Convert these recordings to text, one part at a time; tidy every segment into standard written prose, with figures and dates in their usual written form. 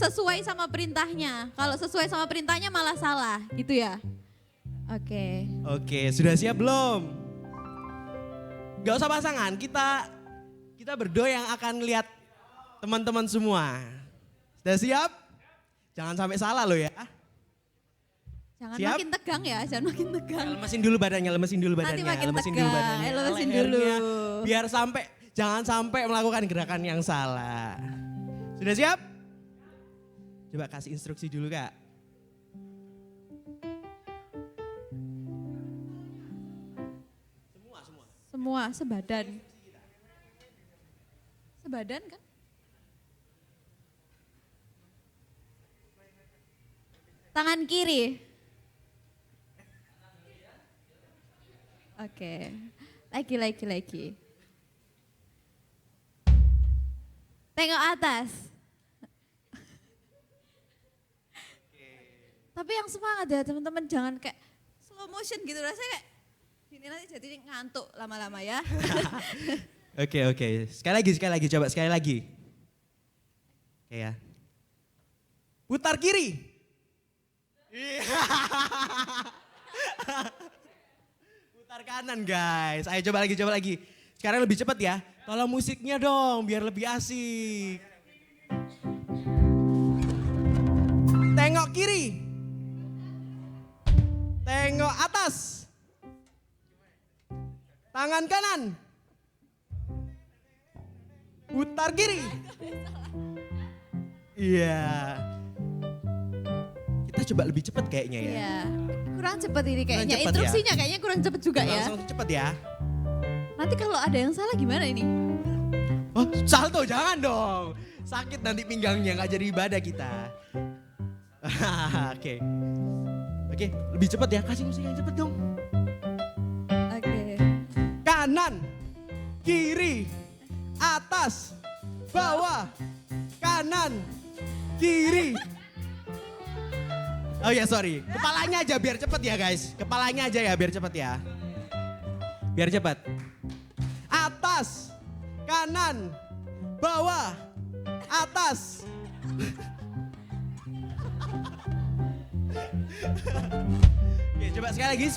sesuai sama perintahnya. Kalau sesuai sama perintahnya malah salah, gitu ya. Oke. Oke, sudah siap belum? Gak usah pasangan, kita berdua yang akan lihat teman-teman semua. Sudah siap? Jangan sampai salah loh ya. Jangan Siap? makin tegang ya, jangan makin tegang. Lemesin dulu badannya, lemesin dulu badannya. Nanti makin lemesin tegang, dulu badannya. lemesin lehernya, dulu. Biar jangan sampai melakukan gerakan yang salah. Sudah siap? Coba kasih instruksi dulu Kak. Semua sebadan. Sebadan kan? Tangan kiri. Oke. Lagi. Tengok atas. Tapi yang semangat ya teman-teman, jangan kayak slow motion gitu, rasanya kayak gini nanti jadi ngantuk lama-lama ya. Oke. Sekali lagi, coba sekali lagi. Oke ya. Putar kiri. Putar kanan guys. Ayo coba lagi. Sekarang lebih cepat ya. Tolong musiknya dong biar lebih asik. Tengok kiri. Tengok atas. Tangan kanan. Putar kiri. Iya. Kita coba lebih cepat kayaknya ya. Iya. Kurang cepat ini kayaknya. cepet ya? Instruksinya kayaknya kurang cepat juga ya. Langsung cepat ya. Nanti kalau ada yang salah gimana ini? Oh, salto jangan dong. Sakit nanti pinggangnya, nggak jadi ibadah kita. Oke, lebih cepat ya. Kasih musik yang cepat dong. Oke. Kanan, kiri, atas, bawah, kanan, kiri. Oh ya sorry, kepalanya aja biar cepet ya guys. Kepalanya aja ya biar cepet ya. Biar cepet. Atas, kanan, bawah, atas. Oke, coba sekali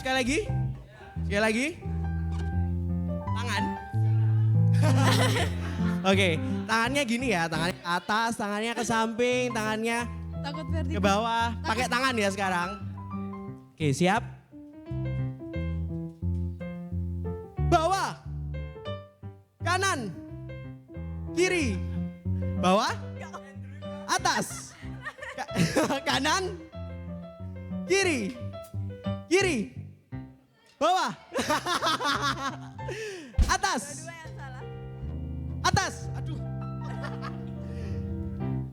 lagi. Tangan. Oke, tangannya gini ya, tangannya ke atas, tangannya ke samping, tangannya Takut vertigo. ke bawah. Pakai tangan ya sekarang. Oke, siap? Bawah. Kanan. Kiri. Bawah. Atas. Kanan. Kiri. Kiri. Bawah. Atas. Atas. Aduh.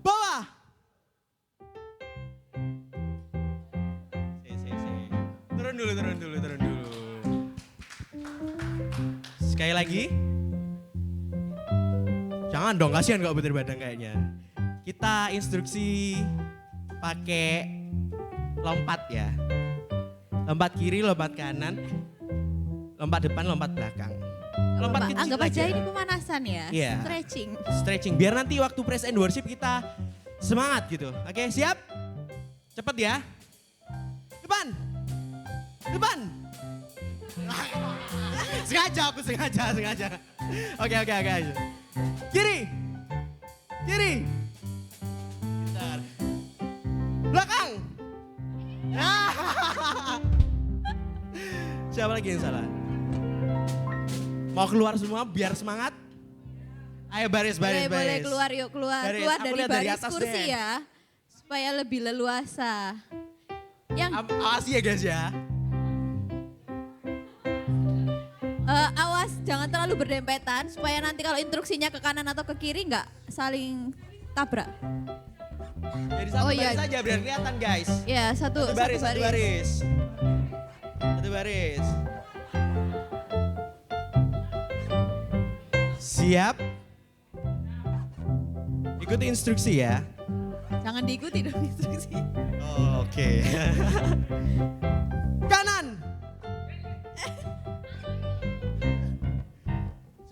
Bawah. Turun dulu. Sekali lagi. Jangan dong, kasihan kalau putar badan kayaknya. Kita instruksi pakai lompat ya. Lompat kiri, lompat kanan, lompat depan, lompat belakang. Lompat kecil Anggap aja ini pemanasan ya, Iya. stretching. Biar nanti waktu praise and worship kita semangat gitu. Oke, siap? Cepet ya. Depan. Sengaja. Oke. Kiri. Bentar. Belakang. Siapa lagi yang salah? Mau keluar semua biar semangat? Ayo baris. Boleh keluar yuk, keluar Baris, keluar aku dari lihat dari baris atas kursi deh. ya. Supaya lebih leluasa. Yang Awas ya guys ya. awas jangan terlalu berdempetan supaya nanti kalau instruksinya ke kanan atau ke kiri nggak saling tabrak. Jadi satu Oh, baris iya. aja biar kelihatan guys. Ya, satu baris. Satu baris. Siap? Ikuti instruksi ya. Jangan diikuti dong instruksi. Oh, oke. Kanan.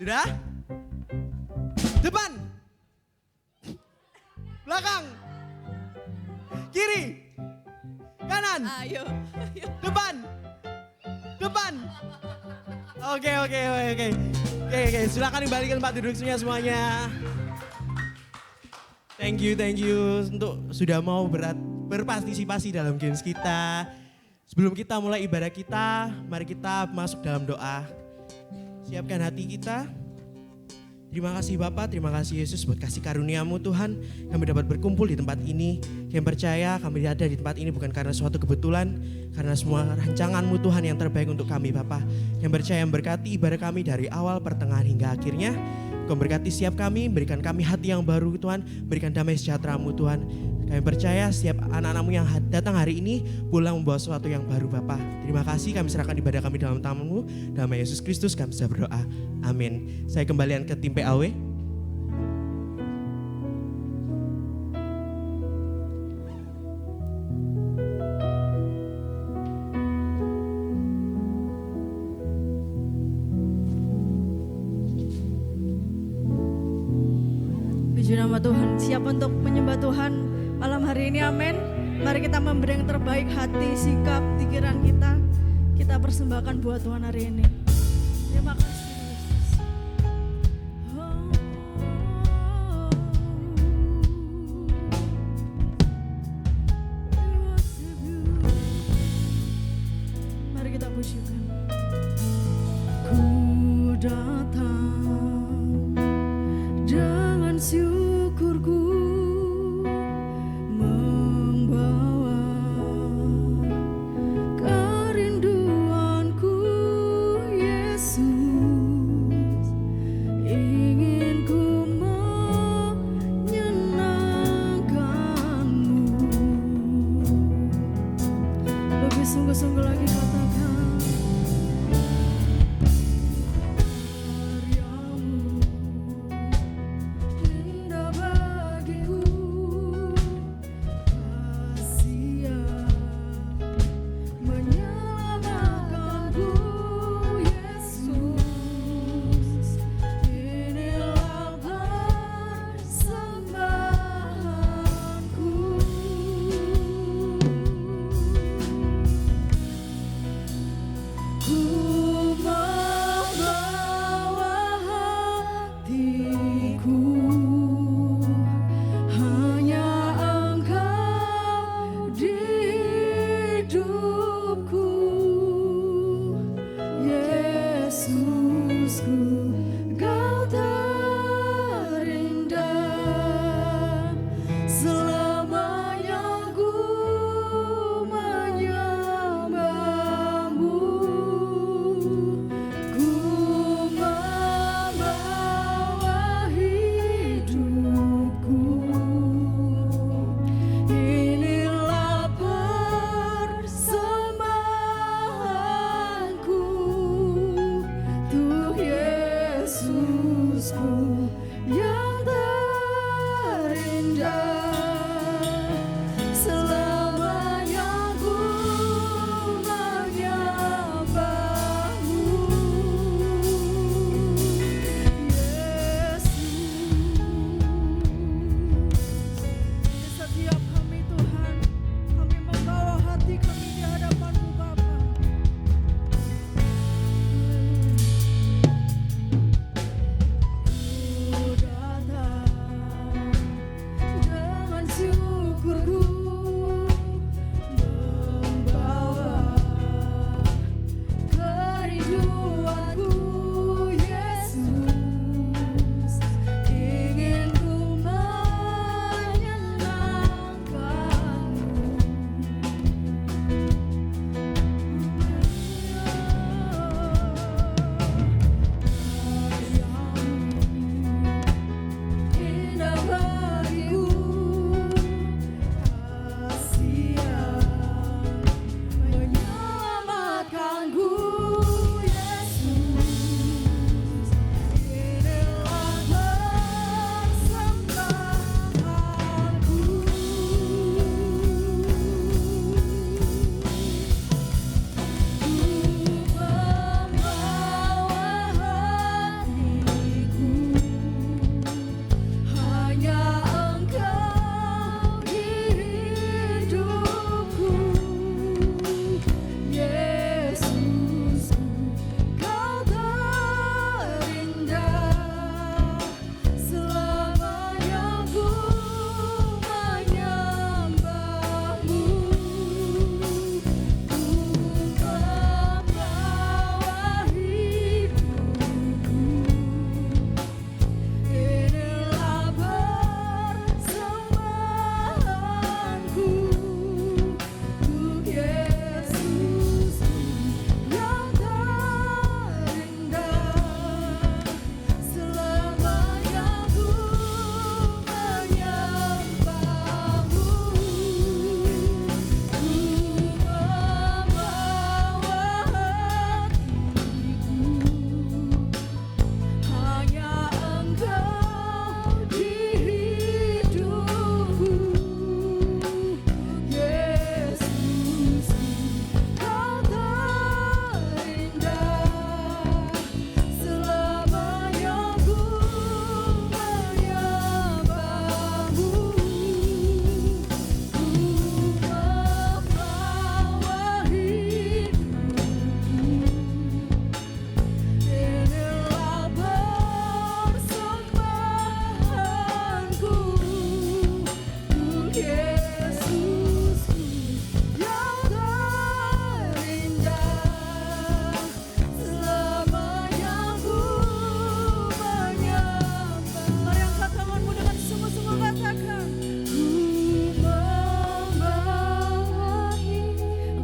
Sudah? Depan. Belakang. Depan. Ayo. Depan. Depan. Oke. Silakan kembali ke tempat duduk semuanya. Thank you untuk sudah mau berpartisipasi dalam games kita. Sebelum kita mulai ibadah kita, mari kita masuk dalam doa. Siapkan hati kita. Terima kasih Bapak, terima kasih Yesus buat kasih karunia-Mu Tuhan. Kami dapat berkumpul di tempat ini. Kami percaya kami ada di tempat ini bukan karena suatu kebetulan. Karena semua rancangan-Mu Tuhan yang terbaik untuk kami Bapak. Kami percaya memberkati ibadah kami dari awal, pertengahan hingga akhirnya. Kau berkati setiap kami, berikan kami hati yang baru Tuhan. Berikan damai sejahtera-Mu Tuhan. Kami percaya setiap anak-anak-Mu yang datang hari ini pulang membawa sesuatu yang baru Bapak. Terima kasih kami serahkan ibadah kami dalam tangan-Mu. Dalam nama Yesus Kristus kami bisa berdoa. Amin. Saya kembalian ke tim PAW. Puji nama Tuhan, siap untuk menyembah Tuhan malam hari ini, amin. Mari kita memberi yang terbaik hati, sikap, pikiran kita. Kita persembahkan buat Tuhan hari ini. Terima kasih Yesus. Mari kita pujikan. Ku datang dengan syukurku membawa kerinduanku Yesus, ingin ku menyenangkanmu. Lebih sungguh-sungguh lagi katakan.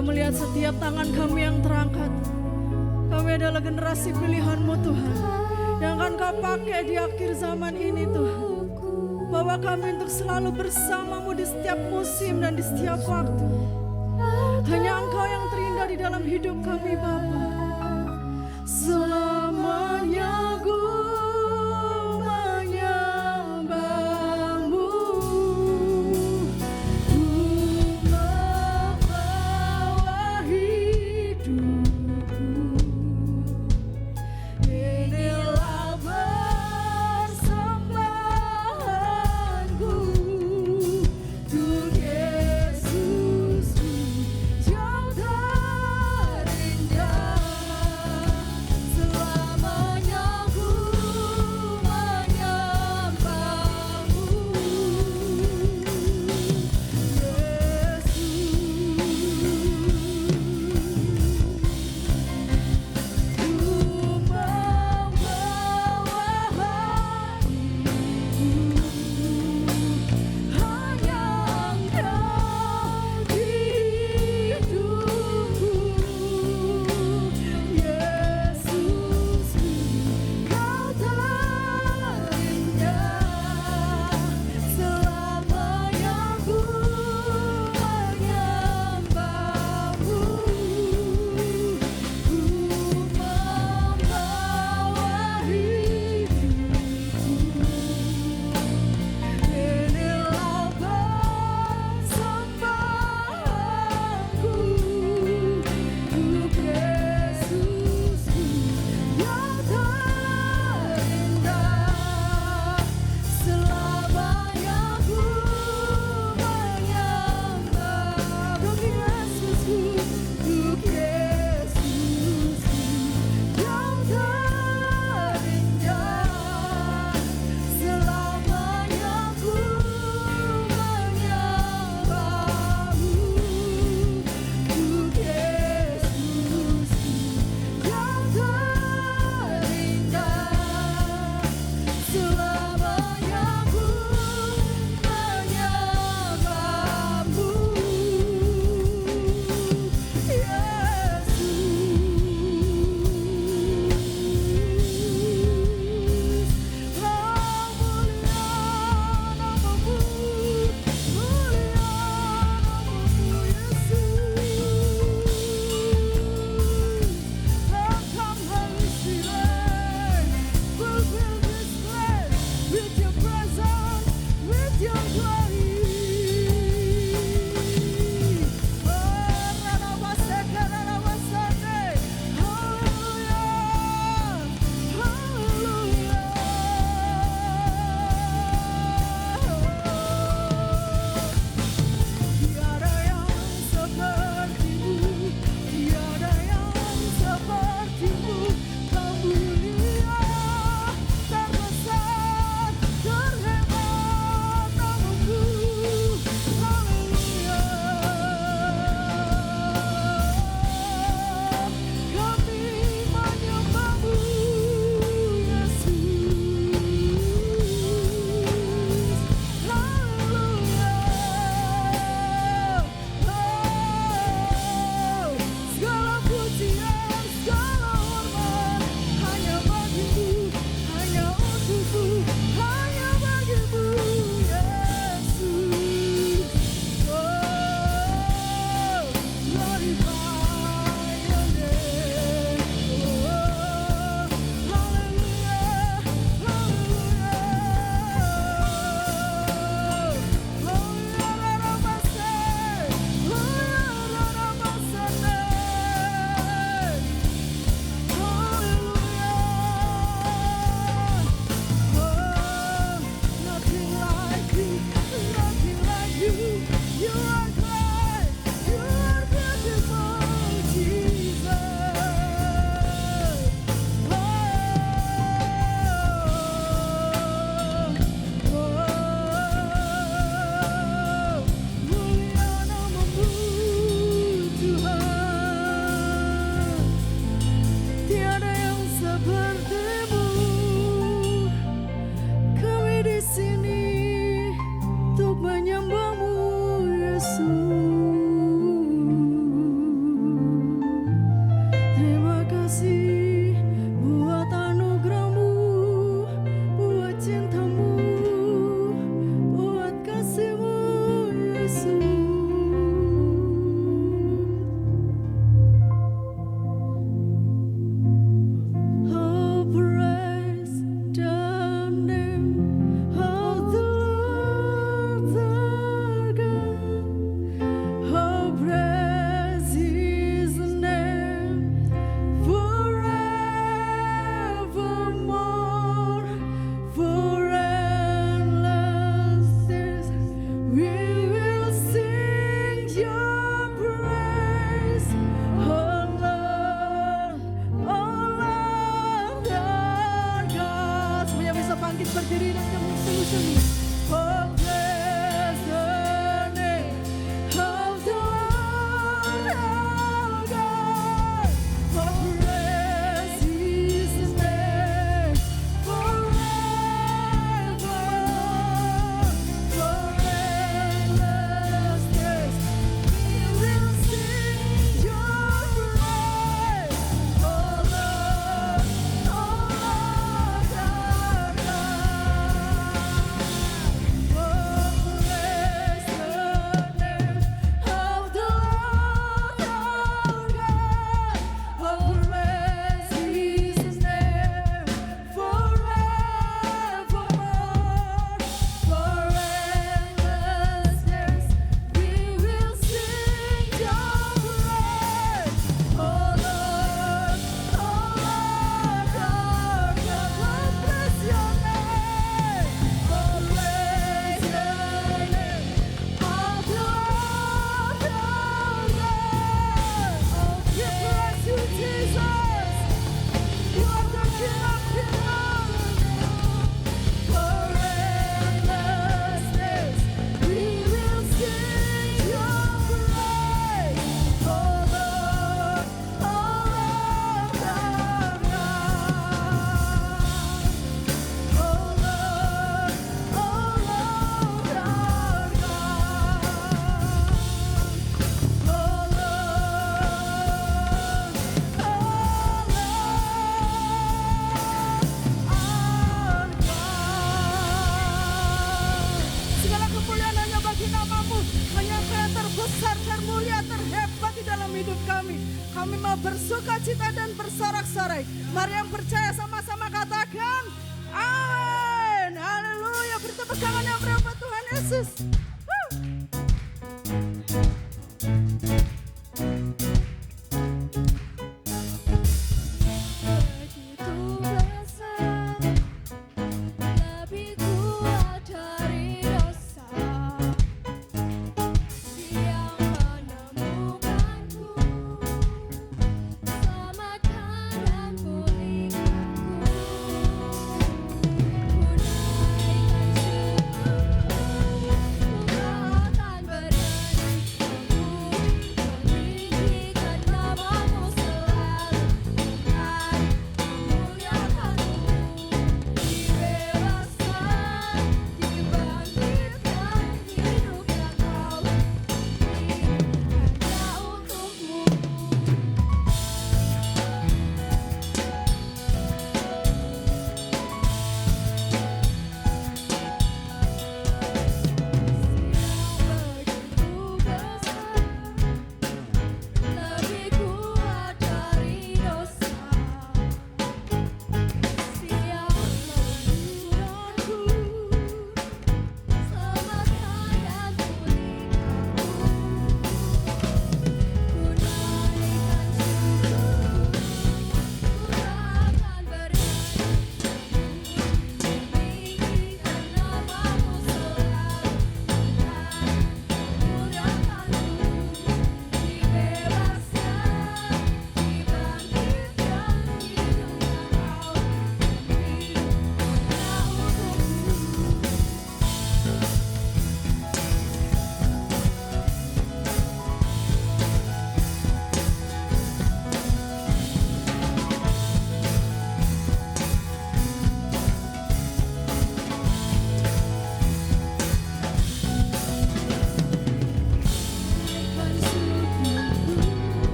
Engkau melihat setiap tangan kami yang terangkat. Kami adalah generasi pilihan-Mu Tuhan, yang akan Kau pakai di akhir zaman ini Tuhan. Bawa kami untuk selalu bersama-Mu di setiap musim dan di setiap waktu. Hanya Engkau yang terindah di dalam hidup kami Bapa. Selamanya ku menyembah-Mu, ku membawa hidupku. Inilah persembahanku untuk Yesusku, jauh terindah. Selamanya ku menyembah-Mu, penyampaian terbesar, termulia, terhebat di dalam hidup kami. Kami mau bersuka cita dan bersorak-sorai. Mari yang percaya sama-sama katakan amin. Haleluya. Beri tepuk tangan yang berapa Tuhan Yesus.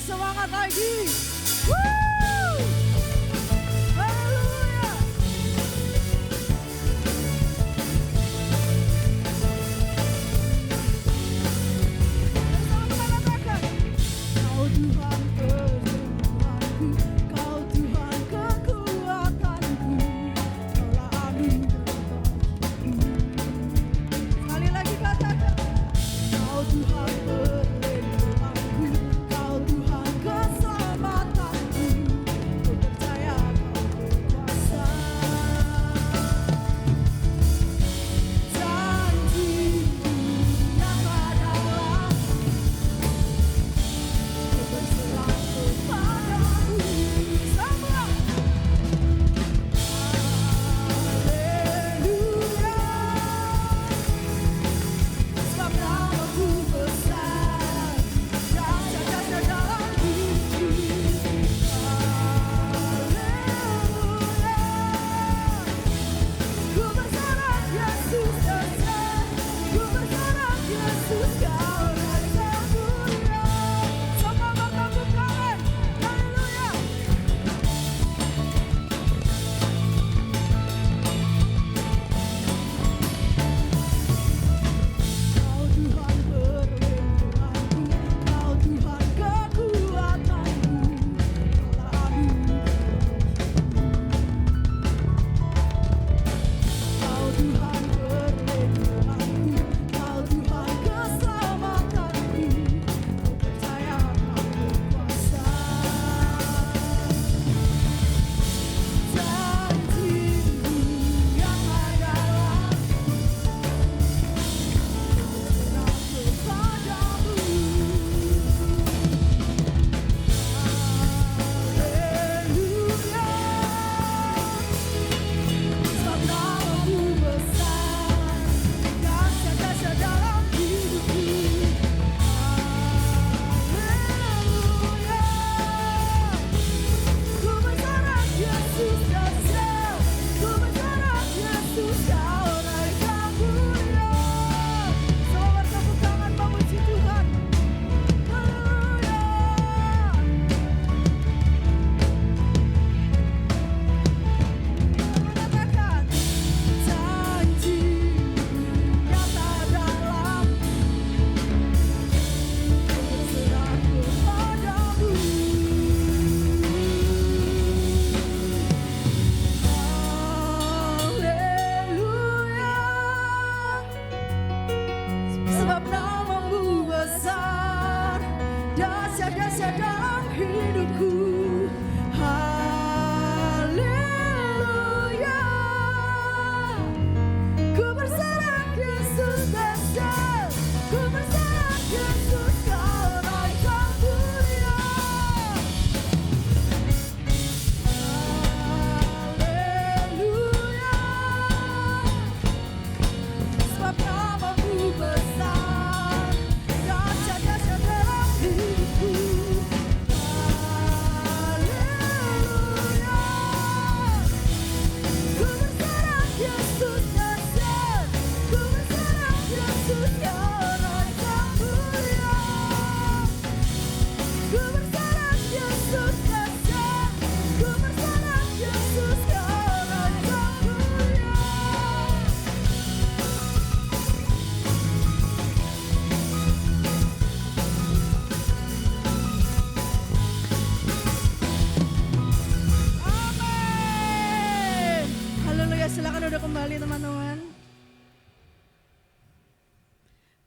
semangat lagi. Woo! Haleluya. Bersama katakan, Kau Tuhan kesembuhanku, Kau Tuhan kekuatanku, Kaulah anugerahku. Sekali lagi katakan, Kau Tuhan perlindunganku, Kau Tuhan keselamatanku, Kau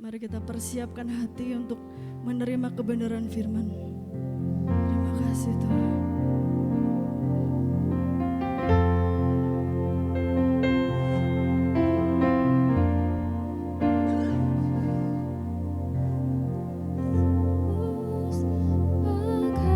Mari kita persiapkan hati untuk menerima kebenaran firman. Terima kasih Tuhan. Di luar kasih-Mu, Bapa.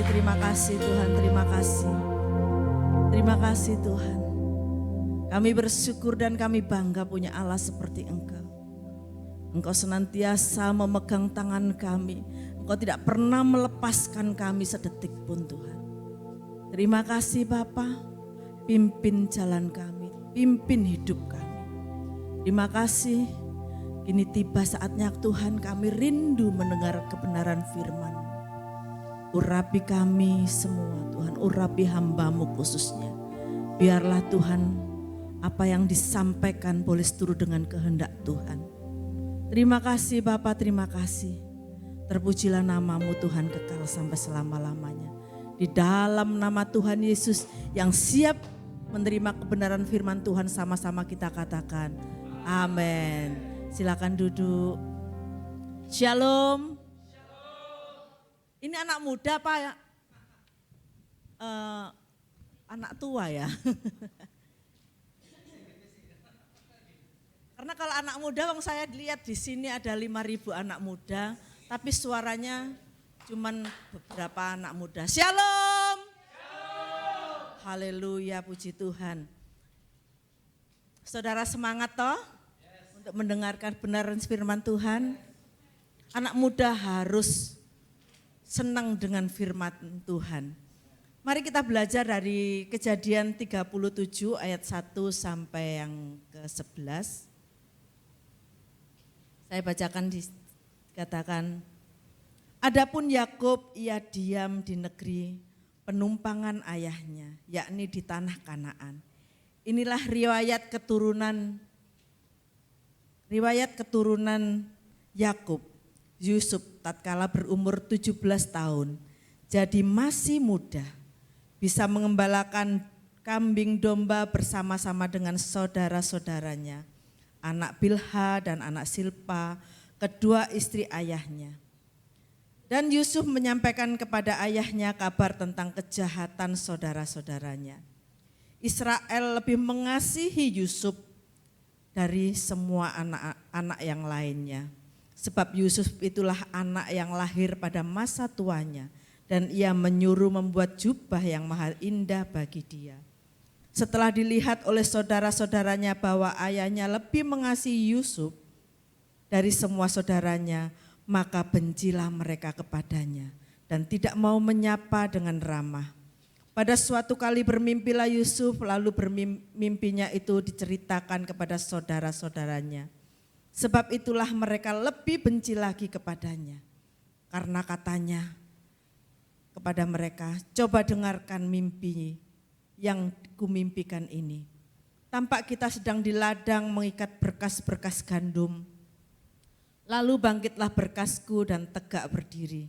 terima kasih Tuhan, terima kasih. Terima kasih Tuhan. Kami bersyukur dan kami bangga punya Allah seperti Engkau. Engkau senantiasa memegang tangan kami. Engkau tidak pernah melepaskan kami sedetik pun Tuhan. Terima kasih Bapa, pimpin jalan kami, pimpin hidup kami. Terima kasih, kini tiba saatnya Tuhan kami rindu mendengar kebenaran firman. Urapi kami semua Tuhan, urapi hamba-Mu khususnya. Biarlah Tuhan apa yang disampaikan boleh seturut dengan kehendak Tuhan. Terima kasih Bapa, terima kasih. Terpujilah nama-Mu Tuhan kekal sampai selama-lamanya. Di dalam nama Tuhan Yesus yang siap menerima kebenaran firman Tuhan, sama-sama kita katakan amin. Silakan duduk. Shalom. Ini anak muda Pak ya? Anak tua ya? Karena kalau anak muda, saya lihat di sini ada 5.000 anak muda, tapi suaranya cuman beberapa anak muda. Shalom. Haleluya, puji Tuhan. Saudara semangat toh untuk mendengarkan benaran firman Tuhan. Anak muda harus senang dengan firman Tuhan. Mari kita belajar dari Kejadian 37 ayat 1 sampai yang ke-11. Saya bacakan, dikatakan, adapun Yakub ia diam di negeri penumpangan ayahnya, yakni di tanah Kanaan. Inilah riwayat keturunan Yakub. Yusuf tatkala berumur 17 tahun, jadi masih muda, bisa mengembalakan kambing domba bersama-sama dengan saudara-saudaranya, anak Bilha dan anak Silpa, kedua istri ayahnya. Dan Yusuf menyampaikan kepada ayahnya kabar tentang kejahatan saudara-saudaranya. Israel lebih mengasihi Yusuf dari semua anak-anak yang lainnya. Sebab Yusuf itulah anak yang lahir pada masa tuanya, dan ia menyuruh membuat jubah yang mahal indah bagi dia. Setelah dilihat oleh saudara-saudaranya bahwa ayahnya lebih mengasihi Yusuf dari semua saudaranya, maka bencilah mereka kepadanya dan tidak mau menyapa dengan ramah. Pada suatu kali bermimpilah Yusuf, lalu mimpinya itu diceritakan kepada saudara-saudaranya. Sebab itulah mereka lebih benci lagi kepadanya. Karena katanya kepada mereka, coba dengarkan mimpi yang kumimpikan ini. Tampak kita sedang di ladang mengikat berkas-berkas gandum. Lalu bangkitlah berkasku dan tegak berdiri.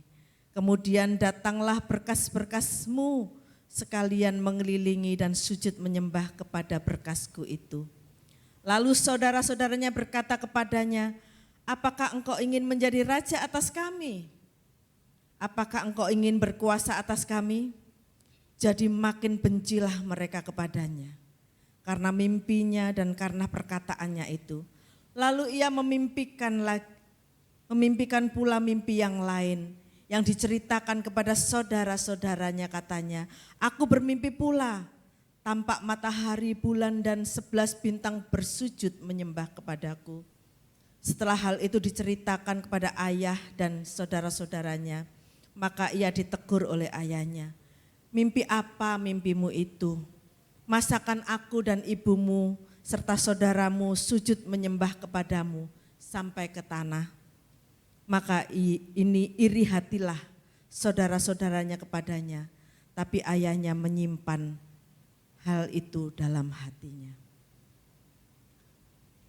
Kemudian datanglah berkas-berkasmu sekalian mengelilingi dan sujud menyembah kepada berkasku itu. Lalu saudara-saudaranya berkata kepadanya, apakah engkau ingin menjadi raja atas kami? Apakah engkau ingin berkuasa atas kami? Jadi makin bencilah mereka kepadanya karena mimpinya dan karena perkataannya itu. Lalu ia memimpikan pula mimpi yang lain yang diceritakan kepada saudara-saudaranya, katanya, aku bermimpi pula. Tampak matahari, bulan dan 11 bintang bersujud menyembah kepadaku. Setelah hal itu diceritakan kepada ayah dan saudara-saudaranya, maka ia ditegur oleh ayahnya. Mimpi apa mimpimu itu? Masakan aku dan ibumu serta saudaramu sujud menyembah kepadamu sampai ke tanah? Maka ini iri hatilah saudara-saudaranya kepadanya, tapi ayahnya menyimpan hal itu dalam hatinya.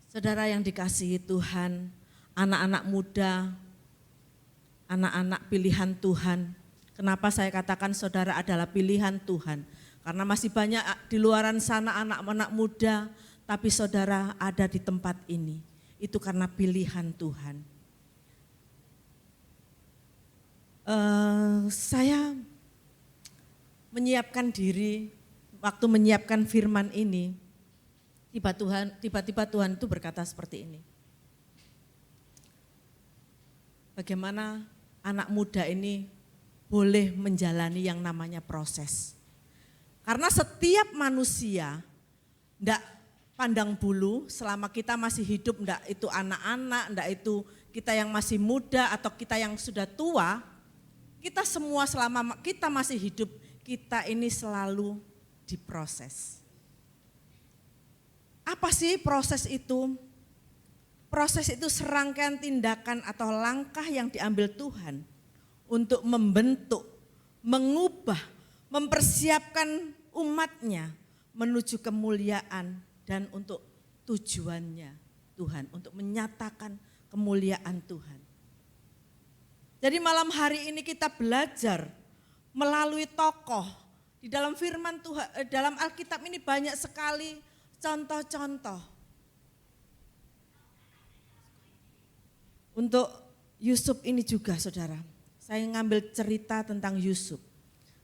Saudara yang dikasihi Tuhan, anak-anak muda, anak-anak pilihan Tuhan. Kenapa saya katakan saudara adalah pilihan Tuhan? Karena masih banyak di luaran sana anak-anak muda, tapi saudara ada di tempat ini. Itu karena pilihan Tuhan. Saya menyiapkan diri, waktu menyiapkan firman ini, tiba-tiba Tuhan itu berkata seperti ini. Bagaimana anak muda ini boleh menjalani yang namanya proses. Karena setiap manusia ndak pandang bulu selama kita masih hidup, ndak itu anak-anak, ndak itu kita yang masih muda atau kita yang sudah tua, kita semua selama kita masih hidup, kita ini selalu diproses. Apa sih proses itu? Proses itu serangkaian tindakan atau langkah yang diambil Tuhan untuk membentuk, mengubah, mempersiapkan umatnya menuju kemuliaan dan untuk tujuannya Tuhan, untuk menyatakan kemuliaan Tuhan. Jadi malam hari ini kita belajar melalui tokoh di dalam firman Tuhan, dalam Alkitab ini banyak sekali contoh-contoh. Untuk Yusuf ini juga saudara, saya ngambil cerita tentang Yusuf.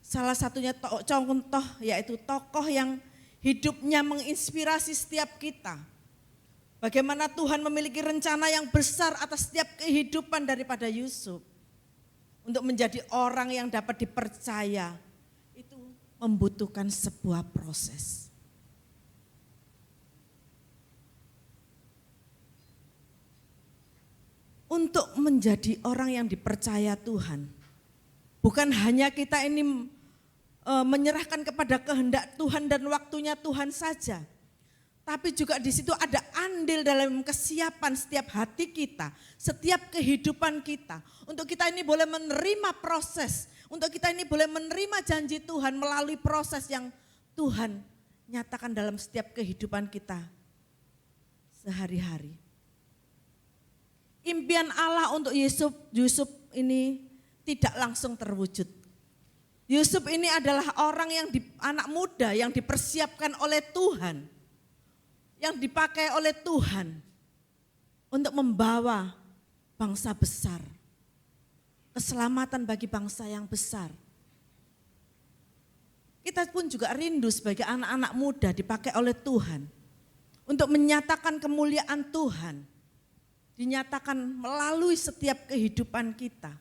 Salah satunya contoh yaitu tokoh yang hidupnya menginspirasi setiap kita. Bagaimana Tuhan memiliki rencana yang besar atas setiap kehidupan daripada Yusuf. Untuk menjadi orang yang dapat dipercaya, itu membutuhkan sebuah proses. Untuk menjadi orang yang dipercaya Tuhan, bukan hanya kita ini menyerahkan kepada kehendak Tuhan dan waktunya Tuhan saja, tapi juga di situ ada andil dalam kesiapan setiap hati kita, setiap kehidupan kita. Untuk kita ini boleh menerima proses, untuk kita ini boleh menerima janji Tuhan melalui proses yang Tuhan nyatakan dalam setiap kehidupan kita sehari-hari. Impian Allah untuk Yusuf ini tidak langsung terwujud. Yusuf ini adalah orang yang anak muda yang dipersiapkan oleh Tuhan, yang dipakai oleh Tuhan untuk membawa bangsa besar, keselamatan bagi bangsa yang besar. Kita pun juga rindu sebagai anak-anak muda dipakai oleh Tuhan untuk menyatakan kemuliaan Tuhan, dinyatakan melalui setiap kehidupan kita.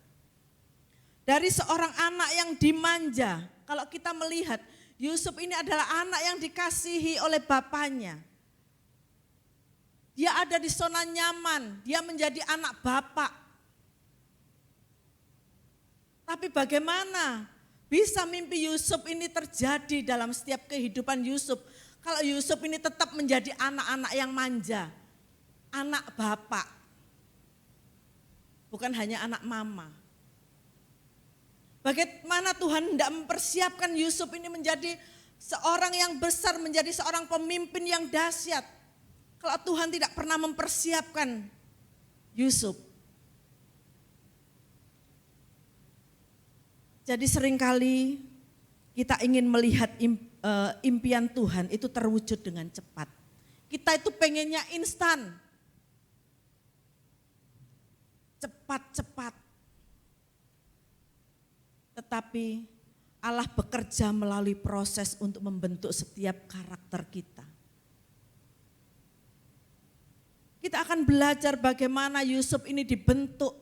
Dari seorang anak yang dimanja, kalau kita melihat Yusuf ini adalah anak yang dikasihi oleh bapaknya. Dia ada di zona nyaman, dia menjadi anak bapak. Tapi bagaimana bisa mimpi Yusuf ini terjadi dalam setiap kehidupan Yusuf? Kalau Yusuf ini tetap menjadi anak-anak yang manja, anak bapak, bukan hanya anak mama. Bagaimana Tuhan hendak mempersiapkan Yusuf ini menjadi seorang yang besar, menjadi seorang pemimpin yang dahsyat. Kalau Tuhan tidak pernah mempersiapkan Yusuf. Jadi seringkali kita ingin melihat impian Tuhan itu terwujud dengan cepat. Kita itu pengennya instan. Cepat-cepat. Tetapi Allah bekerja melalui proses untuk membentuk setiap karakter kita. Kita akan belajar bagaimana Yusuf ini dibentuk.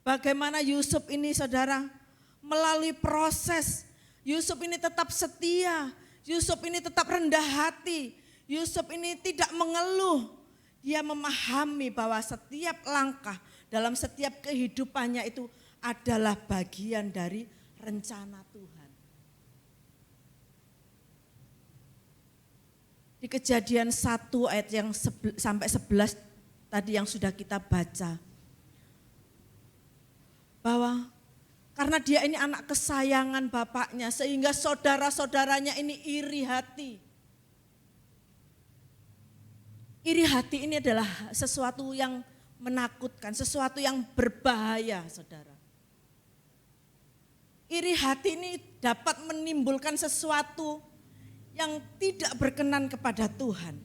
Bagaimana Yusuf ini saudara melalui proses. Yusuf ini tetap setia. Yusuf ini tetap rendah hati. Yusuf ini tidak mengeluh. Dia memahami bahwa setiap langkah dalam setiap kehidupannya itu adalah bagian dari rencana Tuhan. Di Kejadian 1 ayat yang sampai 11 tadi yang sudah kita baca. Bahwa karena dia ini anak kesayangan bapaknya sehingga saudara-saudaranya ini iri hati. Iri hati ini adalah sesuatu yang menakutkan, sesuatu yang berbahaya saudara. Iri hati ini dapat menimbulkan sesuatu yang tidak berkenan kepada Tuhan.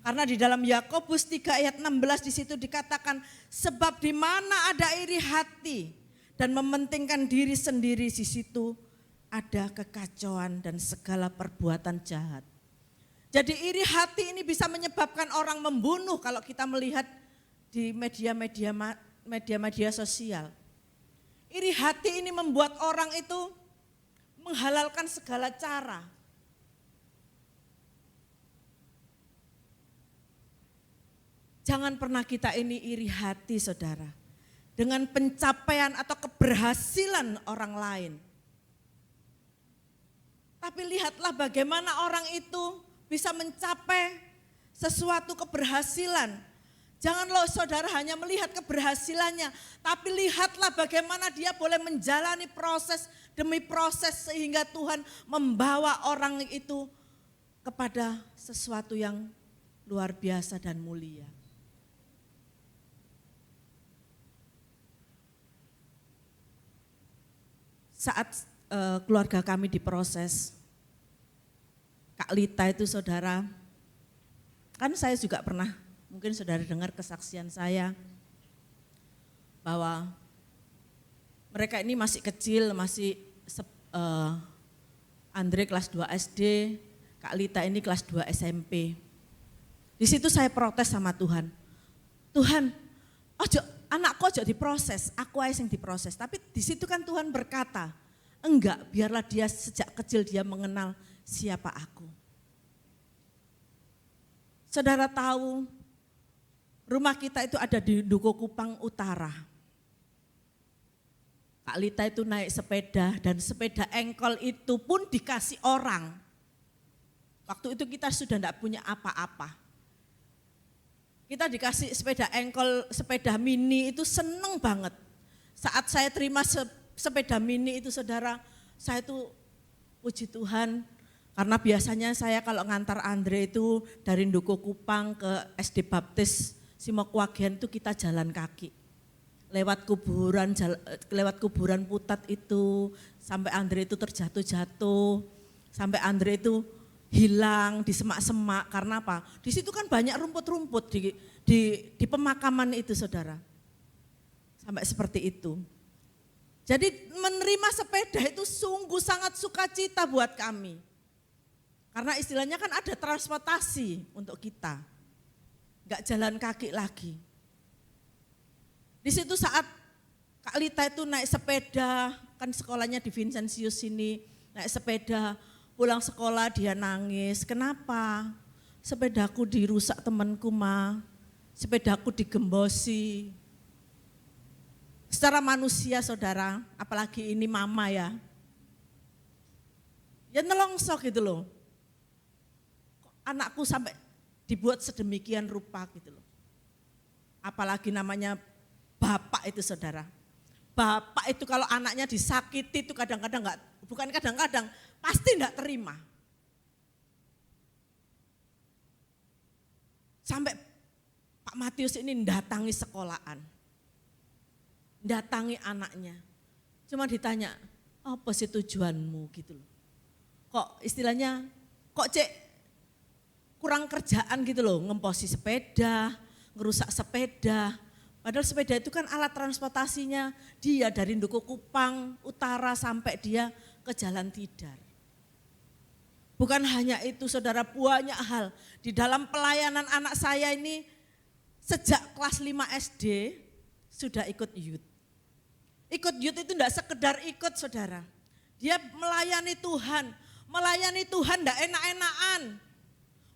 Karena di dalam Yakobus 3 ayat 16 di situ dikatakan, sebab di mana ada iri hati dan mementingkan diri sendiri, di situ ada kekacauan dan segala perbuatan jahat. Jadi iri hati ini bisa menyebabkan orang membunuh kalau kita melihat di media-media sosial. Iri hati ini membuat orang itu menghalalkan segala cara. Jangan pernah kita ini iri hati, saudara, dengan pencapaian atau keberhasilan orang lain. Tapi lihatlah bagaimana orang itu bisa mencapai sesuatu keberhasilan. Jangan loh saudara hanya melihat keberhasilannya, tapi lihatlah bagaimana dia boleh menjalani proses demi proses sehingga Tuhan membawa orang itu kepada sesuatu yang luar biasa dan mulia. Saat keluarga kami diproses, Kak Lita itu saudara, kan saya juga pernah, mungkin saudara dengar kesaksian saya, bahwa mereka ini masih kecil, Andre kelas 2 SD, Kak Lita ini kelas 2 SMP. Di situ saya protes sama Tuhan. Tuhan, anakku aja diproses, aku aja yang diproses. Tapi di situ kan Tuhan berkata, enggak, biarlah dia sejak kecil dia mengenal siapa aku. Saudara tahu, rumah kita itu ada di Duku Kupang Utara. Kak Lita itu naik sepeda dan sepeda engkol itu pun dikasih orang. Waktu itu kita sudah tidak punya apa-apa. Kita dikasih sepeda engkol, sepeda mini itu seneng banget. Saat saya terima sepeda mini itu saudara, saya itu puji Tuhan. Karena biasanya saya kalau ngantar Andre itu dari Duku Kupang ke SD Baptis Simokuagen itu kita jalan kaki. Lewat kuburan Putat itu, sampai Andre itu terjatuh-jatuh, sampai Andre itu hilang di semak-semak. Karena apa? Di situ kan banyak rumput-rumput di pemakaman itu saudara. Sampai seperti itu. Jadi menerima sepeda itu sungguh sangat sukacita buat kami. Karena istilahnya kan ada transportasi untuk kita. Enggak jalan kaki lagi. Di situ saat Kak Lita itu naik sepeda, kan sekolahnya di Vincentius sini, naik sepeda, pulang sekolah dia nangis. Kenapa? Sepedaku dirusak temanku ma, sepedaku digembosi. Secara manusia saudara, apalagi ini mama ya. Ya nelongsok gitu loh. Anakku sampai dibuat sedemikian rupa gitu loh. Apalagi namanya bapak itu saudara. Bapak itu kalau anaknya disakiti itu kadang-kadang enggak, bukan kadang-kadang, pasti enggak terima. Sampai Pak Matius ini datangi sekolahan. Datangi anaknya. Cuma ditanya, apa sih tujuanmu gitu loh. Kok istilahnya, kok cek kurang kerjaan gitu loh, ngemposi sepeda, ngerusak sepeda. Padahal sepeda itu kan alat transportasinya dia dari Duku Kupang Utara sampai dia ke Jalan Tidar. Bukan hanya itu saudara, banyak hal. Di dalam pelayanan anak saya ini sejak kelas 5 SD sudah ikut youth. Ikut youth itu enggak sekedar ikut saudara. Dia melayani Tuhan enggak enak-enakan.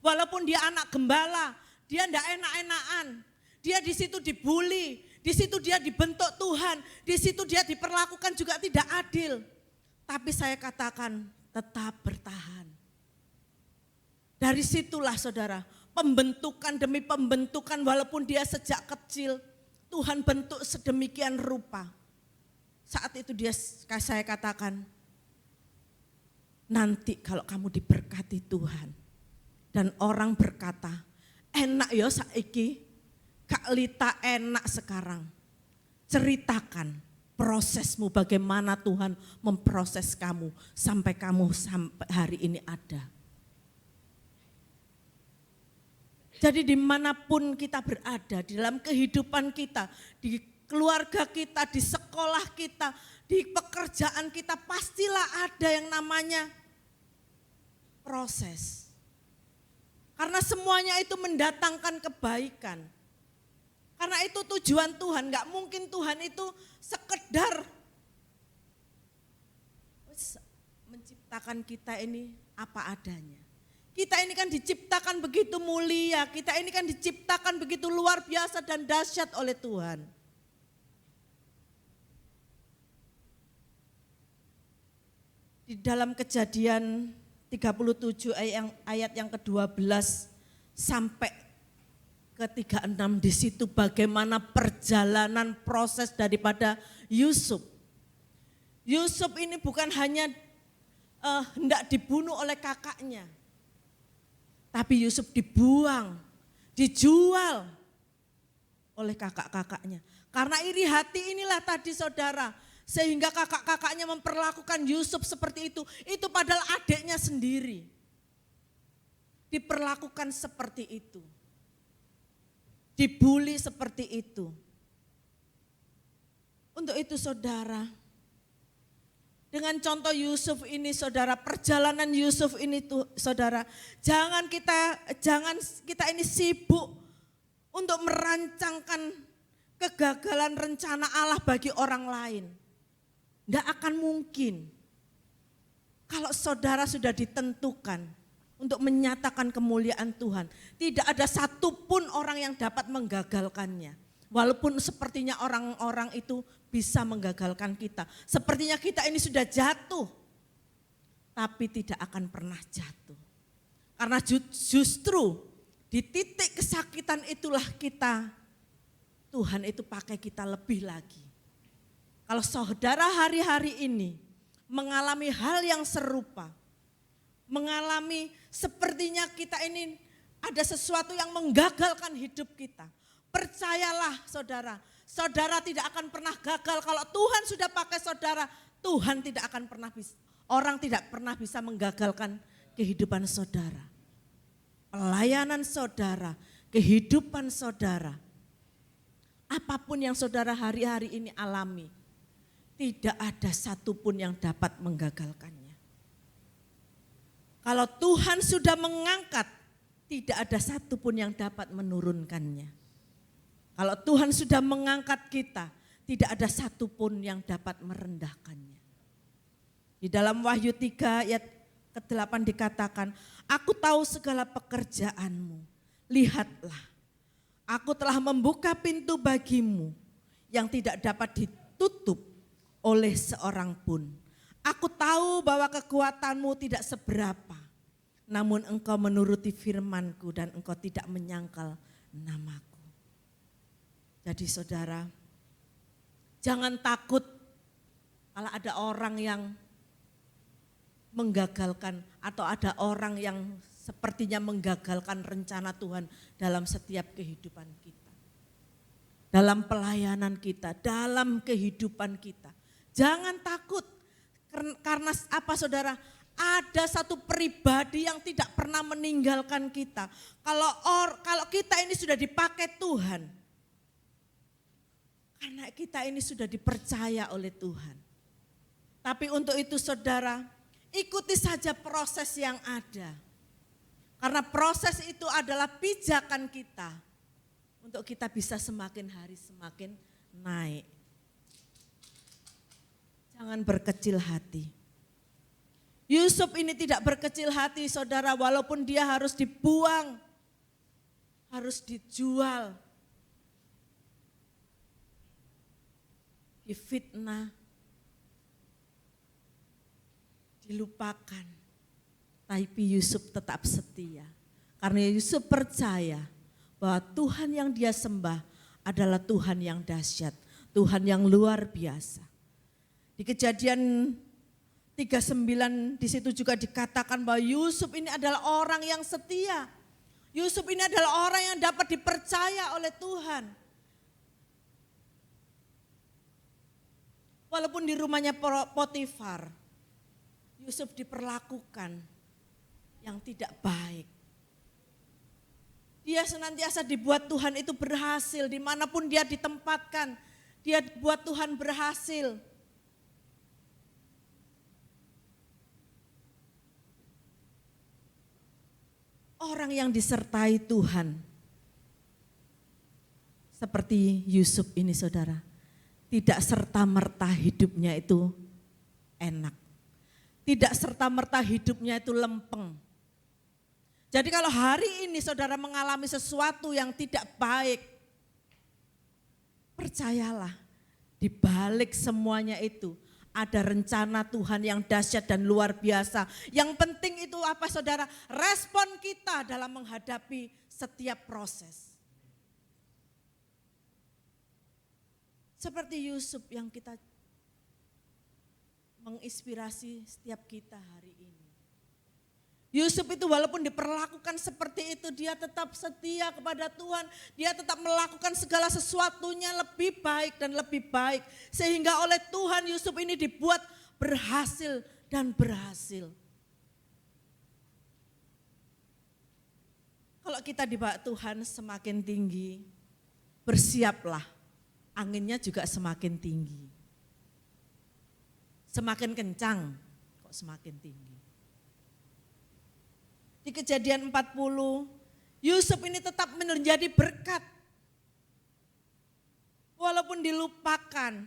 Walaupun dia anak gembala, dia enggak enak-enakan. Dia di situ dibully, di situ dia dibentuk Tuhan, di situ dia diperlakukan juga tidak adil. Tapi saya katakan tetap bertahan. Dari situlah saudara, pembentukan demi pembentukan walaupun dia sejak kecil, Tuhan bentuk sedemikian rupa. Saat itu saya katakan, nanti kalau kamu diberkati Tuhan, dan orang berkata, enak ya saiki, Kak Lita enak sekarang. Ceritakan prosesmu bagaimana Tuhan memproses kamu sampai hari ini ada. Jadi dimanapun kita berada, di dalam kehidupan kita, di keluarga kita, di sekolah kita, di pekerjaan kita, pastilah ada yang namanya proses. Karena semuanya itu mendatangkan kebaikan. Karena itu tujuan Tuhan, gak mungkin Tuhan itu sekedar menciptakan kita ini apa adanya. Kita ini kan diciptakan begitu mulia, kita ini kan diciptakan begitu luar biasa dan dahsyat oleh Tuhan. Di dalam Kejadian 37 ayat yang ke-12 sampai ke-36 di situ bagaimana perjalanan proses daripada Yusuf. Yusuf ini bukan hanya hendak dibunuh oleh kakaknya, tapi Yusuf dibuang, dijual oleh kakak-kakaknya. Karena iri hati inilah tadi saudara, sehingga kakak-kakaknya memperlakukan Yusuf seperti itu. Itu padahal adiknya sendiri diperlakukan seperti itu. Dibully seperti itu. Untuk itu saudara, dengan contoh Yusuf ini saudara, perjalanan Yusuf ini tuh saudara, jangan kita ini sibuk untuk merancangkan kegagalan rencana Allah bagi orang lain. Tidak akan mungkin kalau saudara sudah ditentukan untuk menyatakan kemuliaan Tuhan. Tidak ada satupun orang yang dapat menggagalkannya. Walaupun sepertinya orang-orang itu bisa menggagalkan kita. Sepertinya kita ini sudah jatuh, tapi tidak akan pernah jatuh. Karena justru di titik kesakitan itulah Tuhan itu pakai kita lebih lagi. Kalau saudara hari-hari ini mengalami hal yang serupa, mengalami sepertinya kita ini ada sesuatu yang menggagalkan hidup kita. Percayalah saudara, saudara tidak akan pernah gagal. Kalau Tuhan sudah pakai saudara, Tuhan tidak akan pernah bisa, orang tidak pernah bisa menggagalkan kehidupan saudara. Pelayanan saudara, kehidupan saudara, apapun yang saudara hari-hari ini alami, tidak ada satupun yang dapat menggagalkannya. Kalau Tuhan sudah mengangkat, tidak ada satupun yang dapat menurunkannya. Kalau Tuhan sudah mengangkat kita, tidak ada satupun yang dapat merendahkannya. Di dalam Wahyu 3 ayat ke-8 dikatakan, aku tahu segala pekerjaanmu, lihatlah, aku telah membuka pintu bagimu yang tidak dapat ditutup oleh seorang pun. Aku tahu bahwa kekuatanmu tidak seberapa, namun engkau menuruti firmanku dan engkau tidak menyangkal namaku. Jadi saudara, jangan takut kalau ada orang yang menggagalkan atau ada orang yang sepertinya menggagalkan rencana Tuhan dalam setiap kehidupan kita. Dalam pelayanan kita, dalam kehidupan kita. Jangan takut, karena apa saudara? Ada satu pribadi yang tidak pernah meninggalkan kita. Kalau kita ini sudah dipakai Tuhan, karena kita ini sudah dipercaya oleh Tuhan. Tapi untuk itu saudara, ikuti saja proses yang ada. Karena proses itu adalah pijakan kita untuk kita bisa semakin hari semakin naik. Jangan berkecil hati. Yusuf ini tidak berkecil hati saudara, walaupun dia harus dibuang, harus dijual, difitnah, dilupakan. Tapi Yusuf tetap setia. Karena Yusuf percaya bahwa Tuhan yang dia sembah adalah Tuhan yang dahsyat, Tuhan yang luar biasa. Di Kejadian 39 di situ juga dikatakan bahwa Yusuf ini adalah orang yang setia. Yusuf ini adalah orang yang dapat dipercaya oleh Tuhan. Walaupun di rumahnya Potifar, Yusuf diperlakukan yang tidak baik. Dia senantiasa dibuat Tuhan itu berhasil, dimanapun dia ditempatkan, dia dibuat Tuhan berhasil. Orang yang disertai Tuhan, seperti Yusuf ini saudara, tidak serta-merta hidupnya itu enak. tidak serta-merta hidupnya itu lempeng. Jadi kalau hari ini saudara mengalami sesuatu yang tidak baik, percayalah di balik semuanya itu ada rencana Tuhan yang dahsyat dan luar biasa. Yang penting itu apa saudara? Respon kita dalam menghadapi setiap proses. Seperti Yusuf yang kita menginspirasi setiap kita hari ini. Yusuf itu walaupun diperlakukan seperti itu, dia tetap setia kepada Tuhan. Dia tetap melakukan segala sesuatunya lebih baik dan lebih baik. Sehingga oleh Tuhan Yusuf ini dibuat berhasil dan berhasil. Kalau kita dibawa Tuhan semakin tinggi, bersiaplah, anginnya juga semakin tinggi. Semakin kencang, kok semakin tinggi. Di Kejadian 40, Yusuf ini tetap menjadi berkat. Walaupun dilupakan,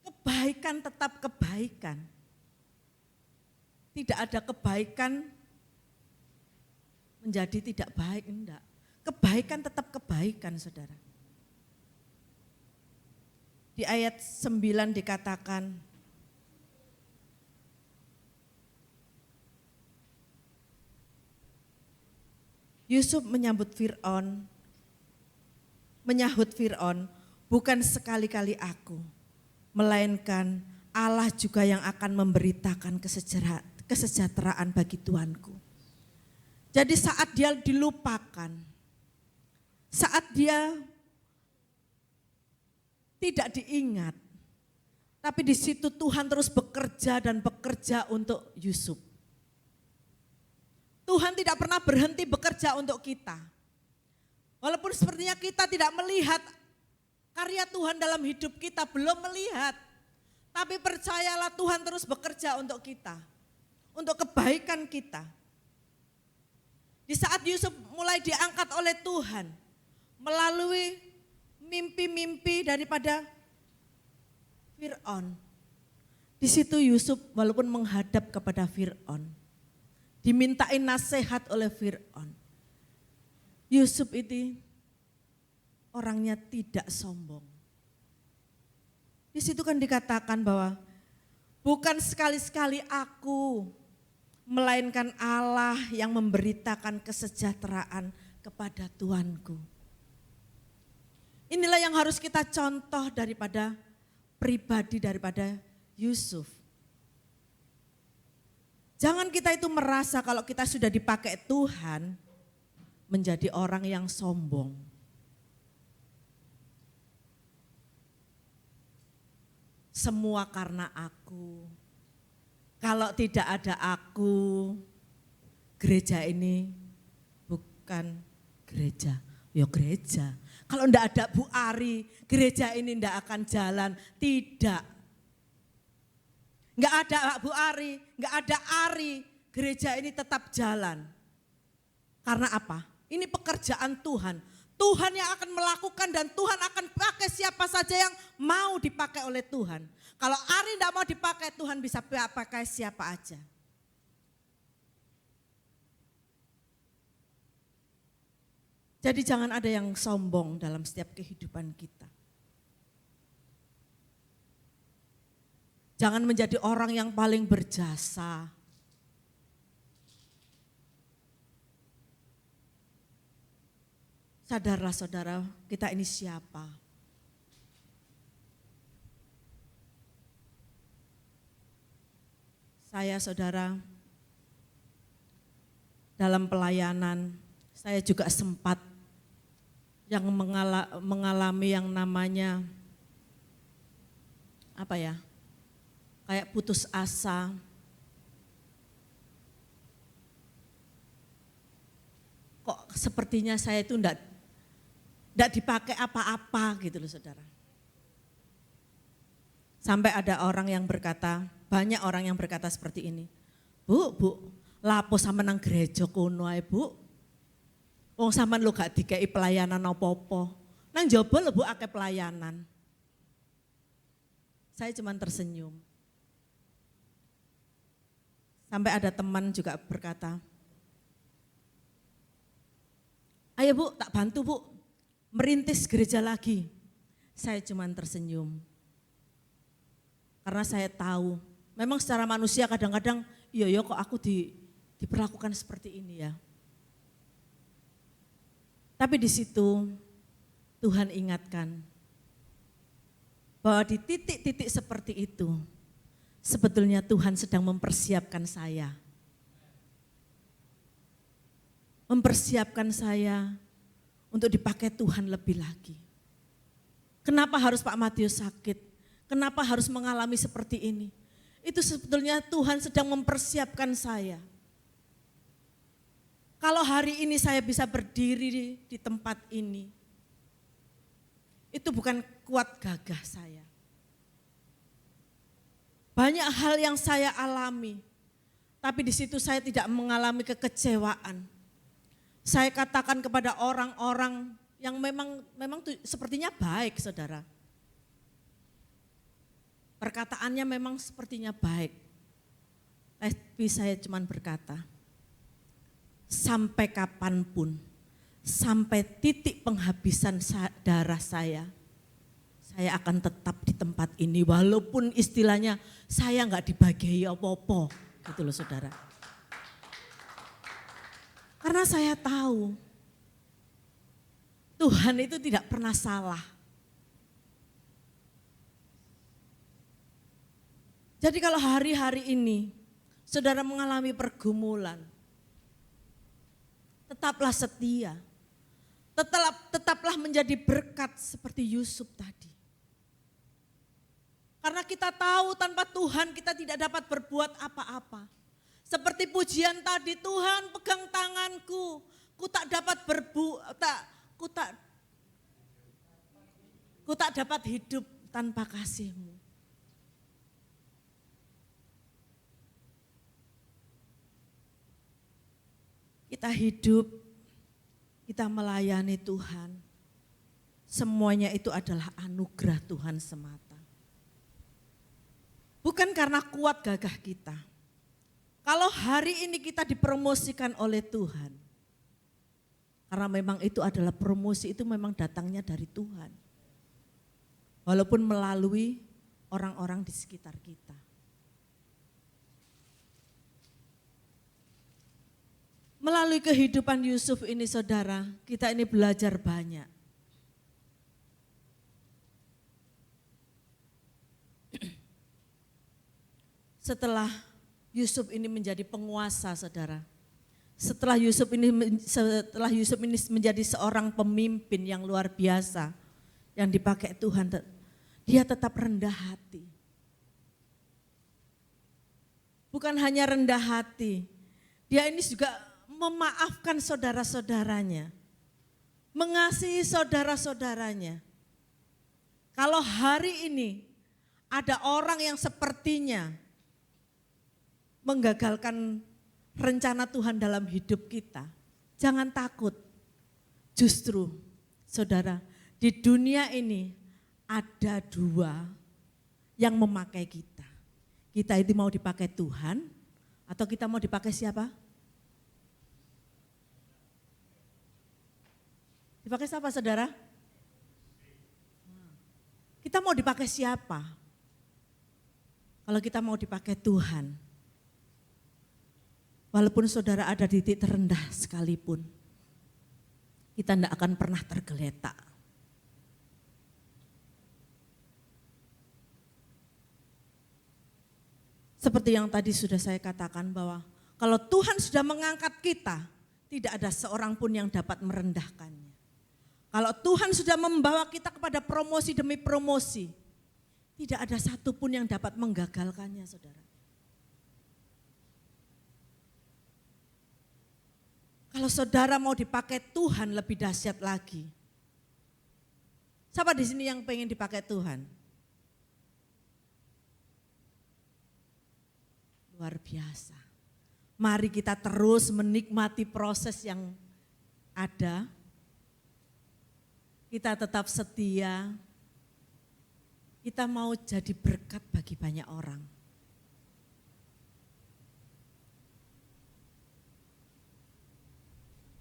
kebaikan tetap kebaikan. Tidak ada kebaikan menjadi tidak baik, enggak. Kebaikan tetap kebaikan, saudara. Di ayat 9 dikatakan, Yusuf menyahut Fir'aun, bukan sekali-kali aku, melainkan Allah juga yang akan memberitakan kesejahteraan bagi Tuanku. Jadi saat dia dilupakan, saat dia tidak diingat, tapi di situ Tuhan terus bekerja dan bekerja untuk Yusuf. Tuhan tidak pernah berhenti bekerja untuk kita. Walaupun sepertinya kita tidak melihat karya Tuhan dalam hidup kita, belum melihat. Tapi percayalah Tuhan terus bekerja untuk kita, untuk kebaikan kita. Di saat Yusuf mulai diangkat oleh Tuhan, melalui mimpi-mimpi daripada Fir'aun. Di situ Yusuf walaupun menghadap kepada Fir'aun, dimintain nasihat oleh Fir'aun. Yusuf itu orangnya tidak sombong. Di situ kan dikatakan bahwa bukan sekali-sekali aku, melainkan Allah yang memberitakan kesejahteraan kepada Tuanku. Inilah yang harus kita contoh daripada pribadi daripada Yusuf. Jangan kita itu merasa kalau kita sudah dipakai Tuhan menjadi orang yang sombong. Semua karena aku. Kalau tidak ada aku, gereja ini bukan gereja. Ya gereja. Kalau enggak ada Bu Ari, gereja ini enggak akan jalan. Tidak. Enggak ada Bu Ari, enggak ada Ari, gereja ini tetap jalan. Karena apa? Ini pekerjaan Tuhan. Tuhan yang akan melakukan dan Tuhan akan pakai siapa saja yang mau dipakai oleh Tuhan. Kalau Ari enggak mau dipakai, Tuhan bisa pakai siapa aja. Jadi jangan ada yang sombong dalam setiap kehidupan kita. Jangan menjadi orang yang paling berjasa. Sadarlah saudara, kita ini siapa? Saya saudara, dalam pelayanan saya juga sempat yang mengalami yang namanya apa ya? Kayak putus asa. Kok sepertinya saya itu enggak dipakai apa-apa gitu loh saudara. Sampai ada orang yang berkata, banyak orang yang berkata seperti ini. Bu, lapo sama nang gereja kono ae Bu. Wong sampean lo gak dikei pelayanan apa-apa. Nang njaba lho Bu akeh pelayanan. Saya cuma tersenyum. Sampai ada teman juga berkata, ayo Bu, tak bantu Bu, merintis gereja lagi. Saya cuman tersenyum. Karena saya tahu, memang secara manusia kadang-kadang, iya kok aku diperlakukan seperti ini ya. Tapi di situ Tuhan ingatkan bahwa di titik-titik seperti itu, sebetulnya Tuhan sedang mempersiapkan saya. Mempersiapkan saya untuk dipakai Tuhan lebih lagi. Kenapa harus Pak Matius sakit? Kenapa harus mengalami seperti ini? Itu sebetulnya Tuhan sedang mempersiapkan saya. Kalau hari ini saya bisa berdiri di tempat ini, itu bukan kuat gagah saya. Banyak hal yang saya alami, tapi di situ saya tidak mengalami kekecewaan. Saya katakan kepada orang-orang yang memang sepertinya baik, saudara. Perkataannya memang sepertinya baik. Tapi saya cuma berkata, sampai kapanpun, sampai titik penghabisan darah saya akan tetap di tempat ini. Walaupun istilahnya saya enggak dibagiai apa-apa, gitu loh saudara. Karena saya tahu Tuhan itu tidak pernah salah. Jadi kalau hari-hari ini saudara mengalami pergumulan, tetaplah setia. Tetaplah menjadi berkat seperti Yusuf tadi. Karena kita tahu tanpa Tuhan kita tidak dapat berbuat apa-apa. Seperti pujian tadi, Tuhan pegang tanganku, ku tak dapat ku tak dapat hidup tanpa kasih-Mu. Kita hidup, kita melayani Tuhan, semuanya itu adalah anugerah Tuhan semata. Bukan karena kuat gagah kita. Kalau hari ini kita dipromosikan oleh Tuhan, karena memang itu adalah promosi, itu memang datangnya dari Tuhan. Walaupun melalui orang-orang di sekitar kita. Melalui kehidupan Yusuf ini saudara, kita ini belajar banyak. Setelah Yusuf ini menjadi penguasa saudara, setelah Yusuf ini menjadi seorang pemimpin yang luar biasa, yang dipakai Tuhan, dia tetap rendah hati. Bukan hanya rendah hati, dia ini juga memaafkan saudara-saudaranya, mengasihi saudara-saudaranya. Kalau hari ini ada orang yang sepertinya menggagalkan rencana Tuhan dalam hidup kita, jangan takut. Justru saudara, di dunia ini ada dua yang memakai kita. Kita itu mau dipakai Tuhan atau kita mau dipakai siapa? Dipakai siapa saudara? Kita mau dipakai siapa? Kalau kita mau dipakai Tuhan, walaupun saudara ada di titik terendah sekalipun, kita tidak akan pernah tergeletak. Seperti yang tadi sudah saya katakan bahwa kalau Tuhan sudah mengangkat kita, tidak ada seorang pun yang dapat merendahkannya. Kalau Tuhan sudah membawa kita kepada promosi demi promosi, tidak ada satupun yang dapat menggagalkannya, saudara. Kalau saudara mau dipakai Tuhan lebih dahsyat lagi. Siapa di sini yang pengen dipakai Tuhan? Luar biasa. Mari kita terus menikmati proses yang ada. Kita tetap setia, kita mau jadi berkat bagi banyak orang.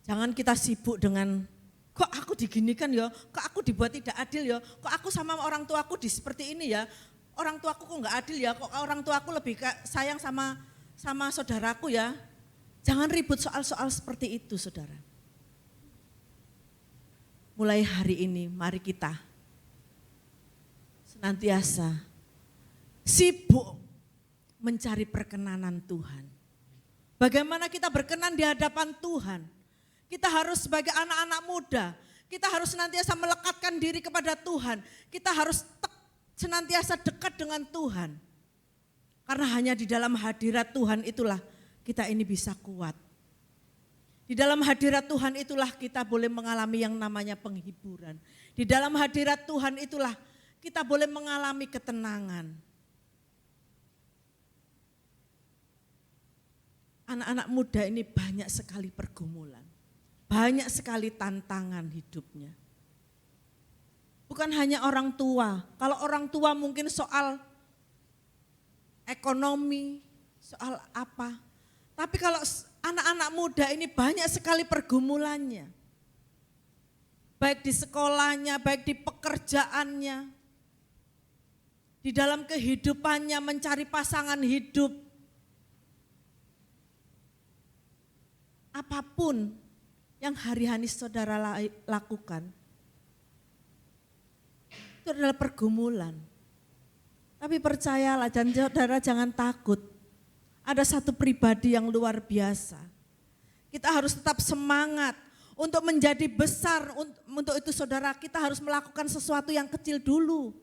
Jangan kita sibuk dengan kok aku diginikan ya, kok aku dibuat tidak adil ya, kok aku sama orang tuaku seperti ini ya, orang tuaku kok nggak adil ya, kok orang tuaku lebih sayang sama saudaraku ya. Jangan ribut soal-soal seperti itu, saudara. Mulai hari ini mari kita senantiasa sibuk mencari perkenanan Tuhan. Bagaimana kita berkenan di hadapan Tuhan. Kita harus sebagai anak-anak muda, kita harus senantiasa melekatkan diri kepada Tuhan. Kita harus senantiasa dekat dengan Tuhan. Karena hanya di dalam hadirat Tuhan itulah kita ini bisa kuat. Di dalam hadirat Tuhan itulah kita boleh mengalami yang namanya penghiburan. Di dalam hadirat Tuhan itulah kita boleh mengalami ketenangan. Anak-anak muda ini banyak sekali pergumulan. Banyak sekali tantangan hidupnya. Bukan hanya orang tua. Kalau orang tua mungkin soal ekonomi, soal apa. Tapi kalau anak-anak muda ini banyak sekali pergumulannya. Baik di sekolahnya, baik di pekerjaannya. Di dalam kehidupannya mencari pasangan hidup. Apapun yang hari-hari saudara lakukan, itu adalah pergumulan. Tapi percayalah dan saudara jangan takut. Ada satu pribadi yang luar biasa. Kita harus tetap semangat untuk menjadi besar. Untuk itu saudara kita harus melakukan sesuatu yang kecil dulu.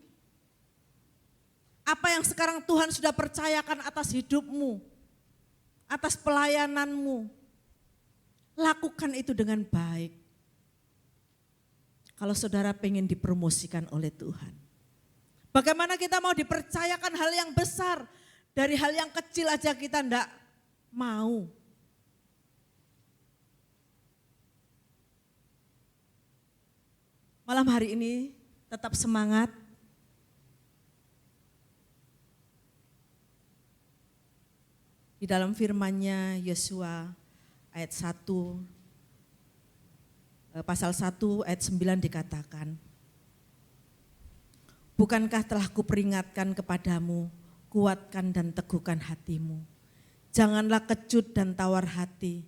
Apa yang sekarang Tuhan sudah percayakan atas hidupmu, atas pelayananmu. Lakukan itu dengan baik. Kalau saudara pengen dipromosikan oleh Tuhan. Bagaimana kita mau dipercayakan hal yang besar. Dari hal yang kecil aja kita enggak mau. Malam hari ini tetap semangat. Di dalam firman-Nya Yosua ayat 1, pasal 1 ayat 9 dikatakan, bukankah telah kuperingatkan kepadamu, kuatkan dan teguhkan hatimu. Janganlah kecut dan tawar hati,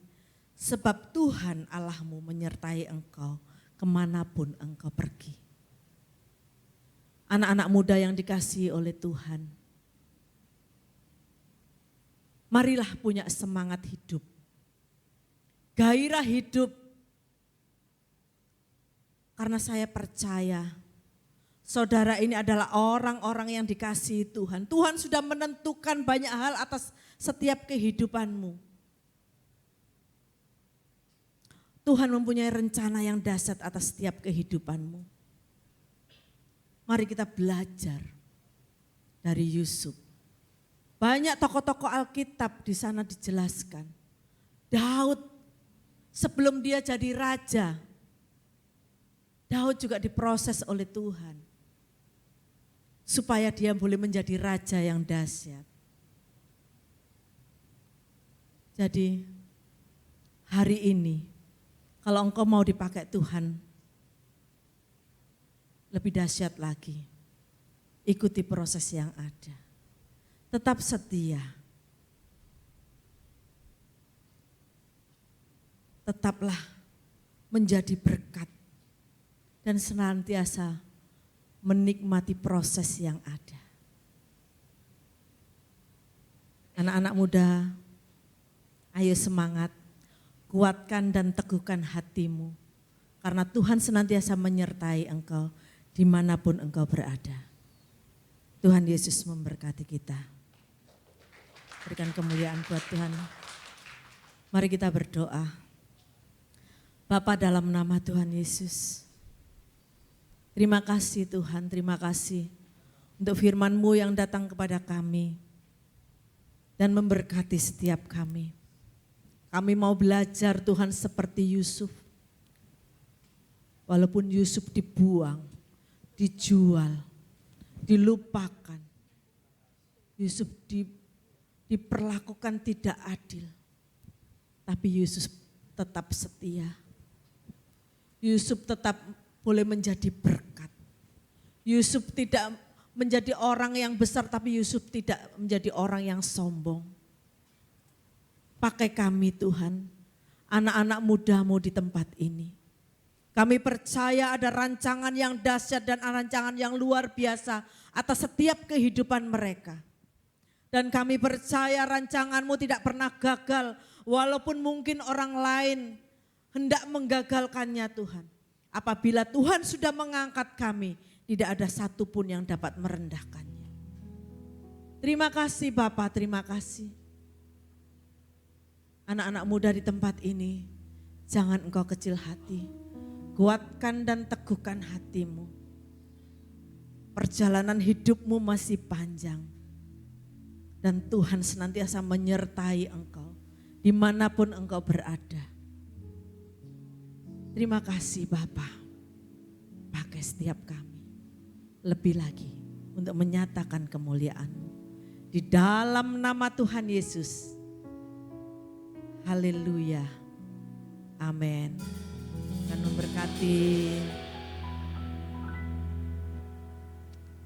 sebab Tuhan Allahmu menyertai engkau kemanapun engkau pergi. Anak-anak muda yang dikasihi oleh Tuhan, marilah punya semangat hidup. Gairah hidup, karena saya percaya saudara ini adalah orang-orang yang dikasihi Tuhan. Tuhan sudah menentukan banyak hal atas setiap kehidupanmu. Tuhan mempunyai rencana yang dahsyat atas setiap kehidupanmu. Mari kita belajar dari Yusuf. Banyak tokoh-tokoh Alkitab di sana dijelaskan. Daud sebelum dia jadi raja, Daud juga diproses oleh Tuhan. Supaya dia boleh menjadi raja yang dahsyat. Jadi hari ini, kalau engkau mau dipakai Tuhan, lebih dahsyat lagi. Ikuti proses yang ada. Tetap setia. Tetaplah menjadi berkat dan senantiasa menikmati proses yang ada. Anak-anak muda, ayo semangat, kuatkan dan teguhkan hatimu, karena Tuhan senantiasa menyertai engkau dimanapun engkau berada. Tuhan Yesus memberkati kita. Berikan kemuliaan buat Tuhan. Mari kita berdoa. Bapa, dalam nama Tuhan Yesus, terima kasih Tuhan, terima kasih untuk firman-Mu yang datang kepada kami dan memberkati setiap kami. Kami mau belajar Tuhan seperti Yusuf. Walaupun Yusuf dibuang, dijual, dilupakan. Yusuf diperlakukan tidak adil. Tapi Yusuf tetap setia. Yusuf tetap boleh menjadi berkat. Yusuf tidak menjadi orang yang besar, tapi Yusuf tidak menjadi orang yang sombong. Pakai kami Tuhan, anak-anak mudamu di tempat ini. Kami percaya ada rancangan yang dahsyat dan rancangan yang luar biasa atas setiap kehidupan mereka. Dan kami percaya rancanganmu tidak pernah gagal, walaupun mungkin orang lain hendak menggagalkannya Tuhan. Apabila Tuhan sudah mengangkat kami, tidak ada satupun yang dapat merendahkannya. Terima kasih Bapak, terima kasih. Anak-anak muda di tempat ini, jangan engkau kecil hati. Kuatkan dan teguhkan hatimu. Perjalanan hidupmu masih panjang. Dan Tuhan senantiasa menyertai engkau dimanapun engkau berada. Terima kasih Bapa, pakai setiap kami lebih lagi untuk menyatakan kemuliaan-Mu. Di dalam nama Tuhan Yesus. Haleluya. Amin. Tuhan memberkati.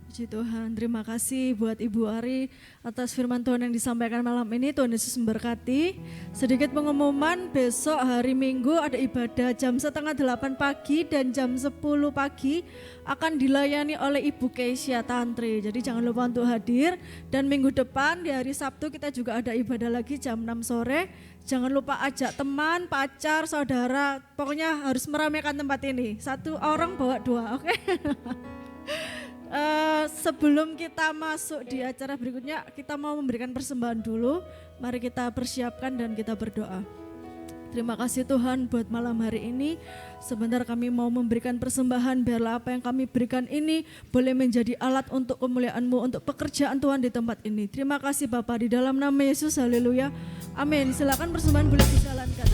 Puji Tuhan, terima kasih buat Ibu Ari atas firman Tuhan yang disampaikan malam ini. Tuhan Yesus memberkati. Sedikit pengumuman, besok hari Minggu ada ibadah jam 7:30 pagi dan jam 10 pagi akan dilayani oleh Ibu Keisha Tantri. Jadi jangan lupa untuk hadir. Dan minggu depan di hari Sabtu kita juga ada ibadah lagi jam 6 sore. Jangan lupa ajak teman, pacar, saudara. Pokoknya harus meramaikan tempat ini. Satu orang bawa dua, oke? Sebelum kita masuk di acara berikutnya, kita mau memberikan persembahan dulu. Mari kita persiapkan dan kita berdoa. Terima kasih Tuhan buat malam hari ini. Sebentar kami mau memberikan persembahan, biarlah apa yang kami berikan ini boleh menjadi alat untuk kemuliaan-Mu, untuk pekerjaan Tuhan di tempat ini. Terima kasih Bapa, di dalam nama Yesus, haleluya, amin. Silakan persembahan boleh dijalankan.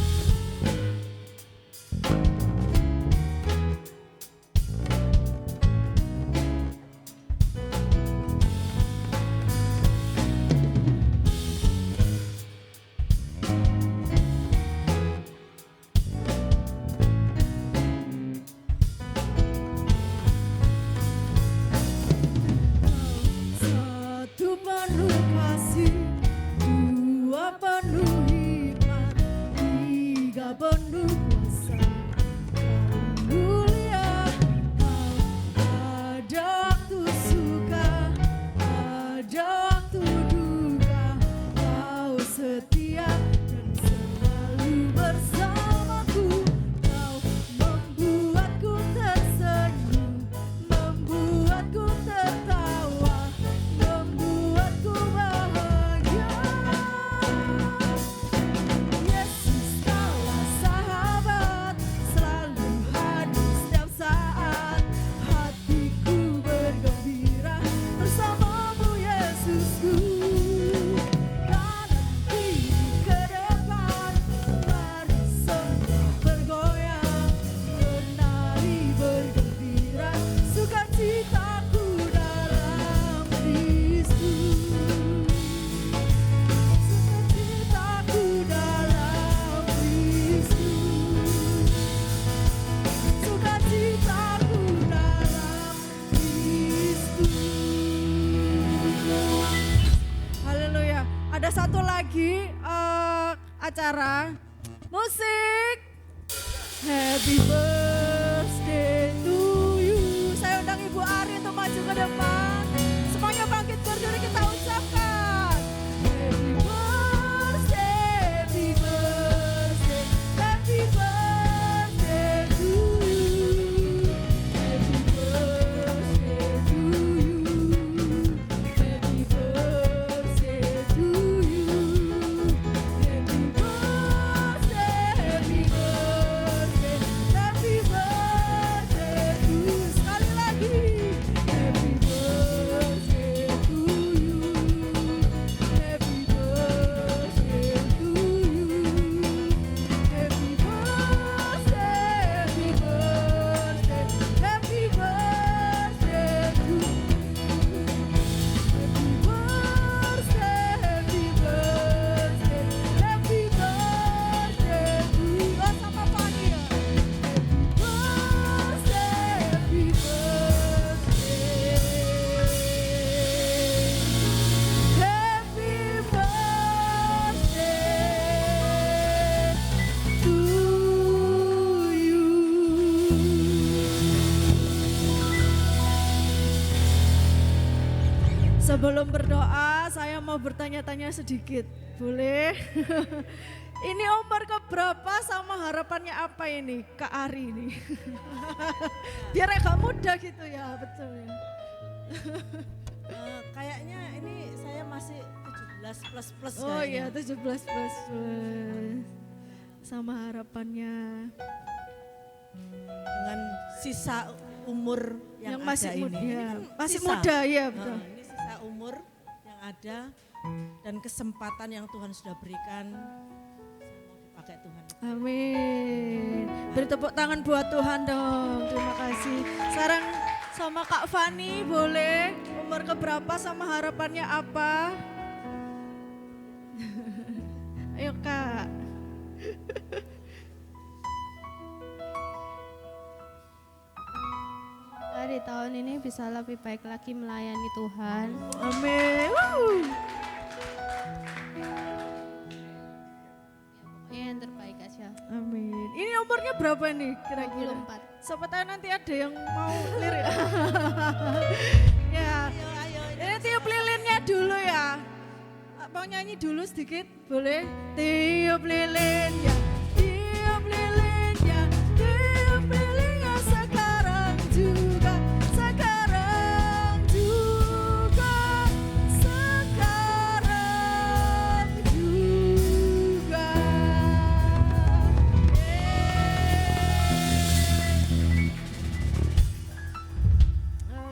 Acara musik Happy Birthday to you. Saya undang Ibu Ari untuk maju ke depan. Semuanya bangkit berdiri, kita ucapkan Happy Birthday, Happy Birthday, Happy Birthday to you. Happy Birthday to you. Happy Birthday to you. Happy birthday, happy birthday, happy Sebelum berdoa, saya mau bertanya-tanya sedikit. Boleh? Ini umur keberapa sama harapannya apa ini, Kak Ari ini? Biar agak muda gitu ya, betul ya. Kayaknya ini saya masih 17 plus Oh kayaknya. iya, 17 plus. Sama harapannya Dengan sisa umur yang masih ada muda. ini. Ini Ya, kan masih sisa. muda ya, betul. Ini sisa umur yang ada dan kesempatan yang Tuhan sudah berikan. Saya mau dipakai Tuhan. Amin. Beri tepuk tangan buat Tuhan dong. Terima kasih. Sekarang sama Kak Fani boleh. Umur keberapa sama harapannya apa? Ayo Kak. Di tahun ini bisa lebih baik lagi melayani Tuhan. Amin. Pokoknya yang terbaik aja. Amin. Ini umurnya berapa nih kira-kira? 24. Siapa tahu nanti ada yang mau lirik. Ya. Ini tiup lilinnya dulu ya. Mau nyanyi dulu sedikit, boleh? Tiup lilinnya, tiup lilinnya, tiup lilinnya sekarang juga, sekarang juga, sekarang juga.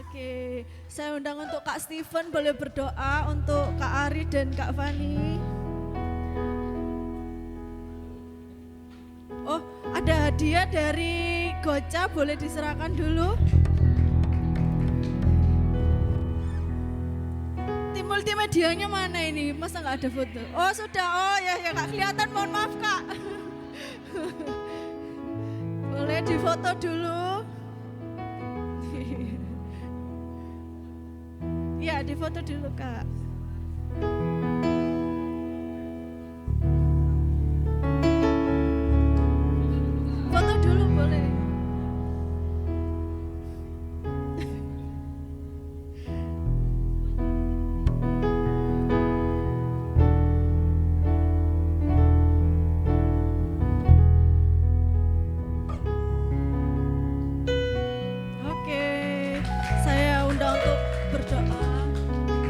Oke, saya undang untuk Kak Steven boleh berdoa untuk Kak Ari dan Kak Fani. Oh, ada hadiah dari Goca, boleh diserahkan dulu. Tim multimedianya mana ini? Masa nggak ada foto? Oh sudah, oh ya Kak kelihatan, mohon maaf Kak. Boleh difoto dulu. Ya, difoto dulu Kak. Foto dulu boleh. Oke, saya undang untuk berdoa.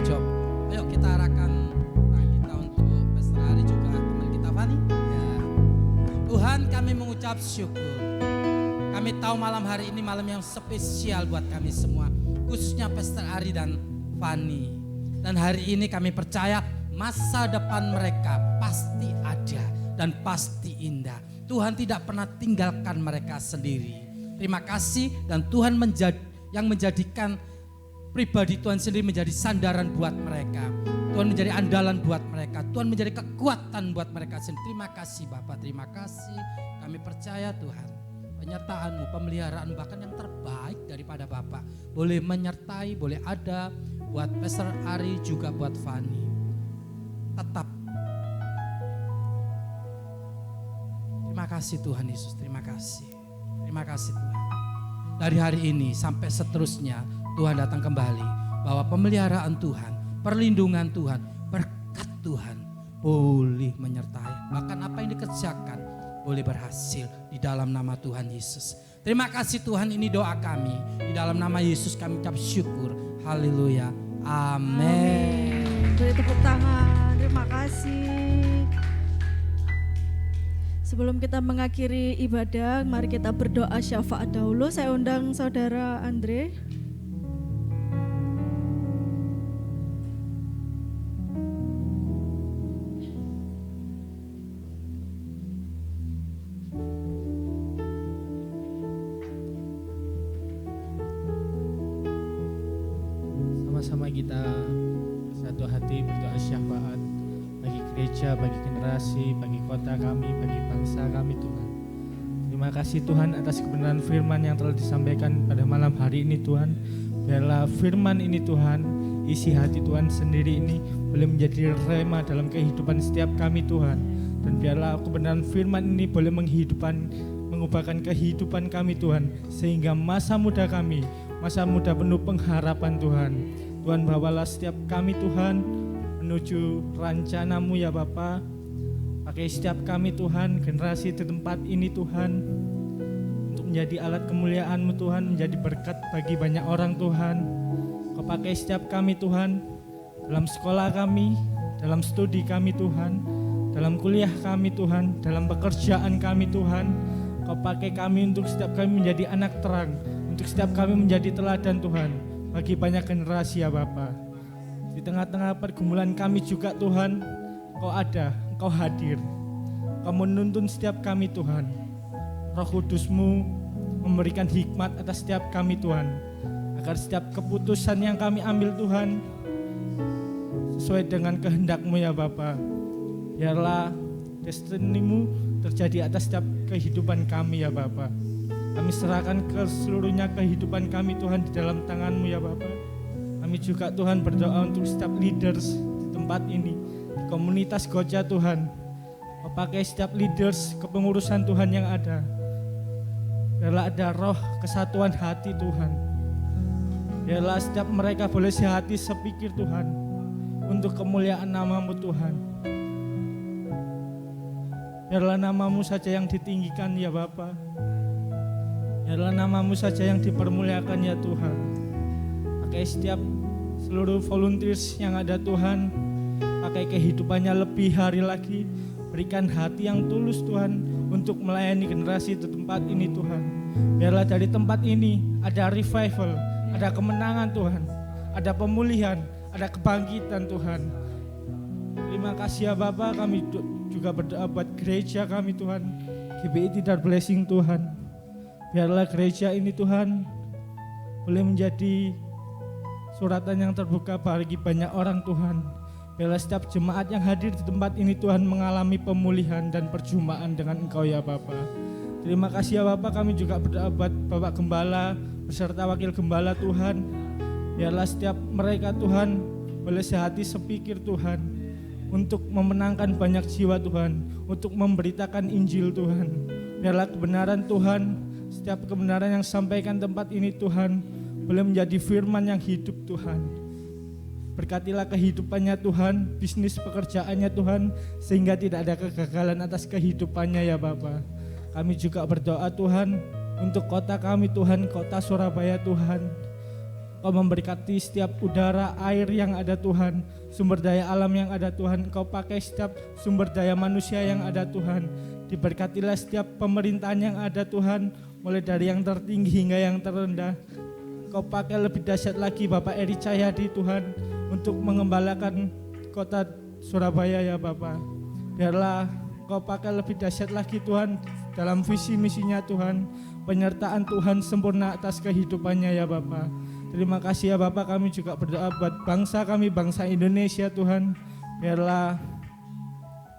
Job. Ayo kita arahkan tangan kita untuk Pastor Ari juga teman kita Fani. Ya. Tuhan, kami mengucap syukur. Kami tahu malam hari ini malam yang spesial buat kami semua, khususnya Pastor Ari dan Fani. Dan hari ini kami percaya masa depan mereka pasti ada dan pasti indah. Tuhan tidak pernah tinggalkan mereka sendiri. Terima kasih, dan Tuhan yang menjadikan pribadi Tuhan sendiri menjadi sandaran buat mereka. Tuhan menjadi andalan buat mereka. Tuhan menjadi kekuatan buat mereka sendiri. Terima kasih Bapak, terima kasih. Kami percaya Tuhan, penyertaan-Mu, pemeliharaan bahkan yang terbaik daripada Bapak boleh menyertai, boleh ada buat Pastor Ari juga buat Fani. Tetap. Terima kasih Tuhan Yesus, terima kasih. Terima kasih Tuhan. Dari hari ini sampai seterusnya Tuhan datang kembali, bahwa pemeliharaan Tuhan, perlindungan Tuhan, berkat Tuhan boleh menyertai. Bahkan apa yang dikerjakan boleh berhasil di dalam nama Tuhan Yesus. Terima kasih Tuhan, ini doa kami. Di dalam nama Yesus kami ucap syukur. Haleluya. Amin. Beri tepuk tangan, terima kasih. Sebelum kita mengakhiri ibadah, mari kita berdoa syafaat dahulu. Saya undang Saudara Andre. Sama-sama kita satu hati berdoa syafaat bagi gereja, bagi generasi, bagi kota kami, bagi bangsa kami Tuhan. Terima kasih Tuhan atas kebenaran firman yang telah disampaikan pada malam hari ini Tuhan. Biarlah firman ini Tuhan, isi hati Tuhan sendiri ini boleh menjadi rema dalam kehidupan setiap kami Tuhan. Dan biarlah kebenaran firman ini boleh mengubahkan kehidupan kami Tuhan. Sehingga masa muda kami, masa muda penuh pengharapan Tuhan. Tuhan bawalah setiap kami Tuhan menuju rencana-Mu ya Bapa. Pakai setiap kami Tuhan, generasi di tempat ini Tuhan, untuk menjadi alat kemuliaan-Mu Tuhan, menjadi berkat bagi banyak orang Tuhan. Kau pakai setiap kami Tuhan, dalam sekolah kami, dalam studi kami Tuhan, dalam kuliah kami Tuhan, dalam pekerjaan kami Tuhan. Kau pakai kami untuk setiap kami menjadi anak terang, untuk setiap kami menjadi teladan Tuhan bagi banyak generasi ya Bapa. Di tengah-tengah pergumulan kami juga Tuhan, Kau ada, Kau hadir. Kau menuntun setiap kami Tuhan. Roh Kudus-Mu memberikan hikmat atas setiap kami Tuhan, agar setiap keputusan yang kami ambil Tuhan sesuai dengan kehendak-Mu ya Bapa. Biarlah destiny-Mu terjadi atas setiap kehidupan kami ya Bapa. Kami serahkan ke seluruhnya kehidupan kami Tuhan di dalam tangan-Mu ya Bapa. Kami juga Tuhan berdoa untuk setiap leaders di tempat ini, di komunitas Goja Tuhan. Kau pakai setiap leaders kepengurusan Tuhan yang ada. Biarlah ada roh kesatuan hati Tuhan. Biarlah setiap mereka boleh sehati sepikir Tuhan, untuk kemuliaan nama-Mu Tuhan. Biarlah nama-Mu saja yang ditinggikan ya Bapa. Biarlah nama-Mu saja yang dipermuliakan ya Tuhan. Pakai setiap seluruh volunteers yang ada Tuhan, pakai kehidupannya lebih hari lagi. Berikan hati yang tulus Tuhan untuk melayani generasi di tempat ini Tuhan. Biarlah dari tempat ini ada revival, ada kemenangan Tuhan, ada pemulihan, ada kebangkitan Tuhan. Terima kasih ya Bapa, kami juga berdoa buat gereja kami Tuhan, GBI Tidar Blessing Tuhan. Biarlah gereja ini Tuhan boleh menjadi suratan yang terbuka bagi banyak orang Tuhan. Biarlah setiap jemaat yang hadir di tempat ini Tuhan mengalami pemulihan dan perjumpaan dengan Engkau ya Bapa. Terima kasih ya Bapa, kami juga berdoa buat Bapak Gembala beserta Wakil Gembala Tuhan. Biarlah setiap mereka Tuhan boleh sehati sepikir Tuhan, untuk memenangkan banyak jiwa Tuhan, untuk memberitakan Injil Tuhan. Biarlah kebenaran Tuhan, setiap kebenaran yang sampaikan tempat ini Tuhan, boleh menjadi firman yang hidup Tuhan. Berkatilah kehidupannya Tuhan, bisnis pekerjaannya Tuhan, sehingga tidak ada kegagalan atas kehidupannya ya Bapa. Kami juga berdoa Tuhan untuk kota kami Tuhan, kota Surabaya Tuhan. Kau memberkati setiap udara, air yang ada Tuhan, sumber daya alam yang ada Tuhan. Kau pakai setiap sumber daya manusia yang ada Tuhan. Diberkatilah setiap pemerintahan yang ada Tuhan, mulai dari yang tertinggi hingga yang terendah. Kau pakai lebih dahsyat lagi Bapak Eri Cahyadi Tuhan, untuk mengembalakan kota Surabaya ya Bapa. Biarlah Kau pakai lebih dahsyat lagi Tuhan dalam visi misinya Tuhan, penyertaan Tuhan sempurna atas kehidupannya ya Bapa. Terima kasih ya Bapa, kami juga berdoa buat bangsa kami, bangsa Indonesia Tuhan. Biarlah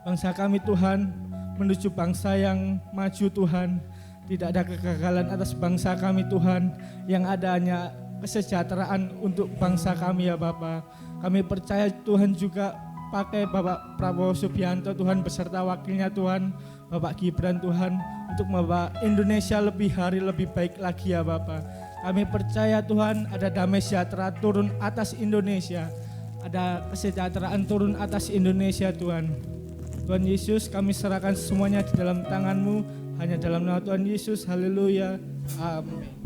bangsa kami Tuhan menuju bangsa yang maju Tuhan. Tidak ada kegagalan atas bangsa kami Tuhan, yang ada hanya kesejahteraan untuk bangsa kami ya Bapa. Kami percaya Tuhan juga pakai Bapak Prabowo Subianto Tuhan beserta wakilnya Tuhan, Bapak Gibran Tuhan, untuk membawa Indonesia lebih hari lebih baik lagi ya Bapa. Kami percaya Tuhan ada damai sejahtera turun atas Indonesia, ada kesejahteraan turun atas Indonesia Tuhan. Tuhan Yesus, kami serahkan semuanya di dalam tangan-Mu, hanya dalam nama Tuhan Yesus, haleluya, amin.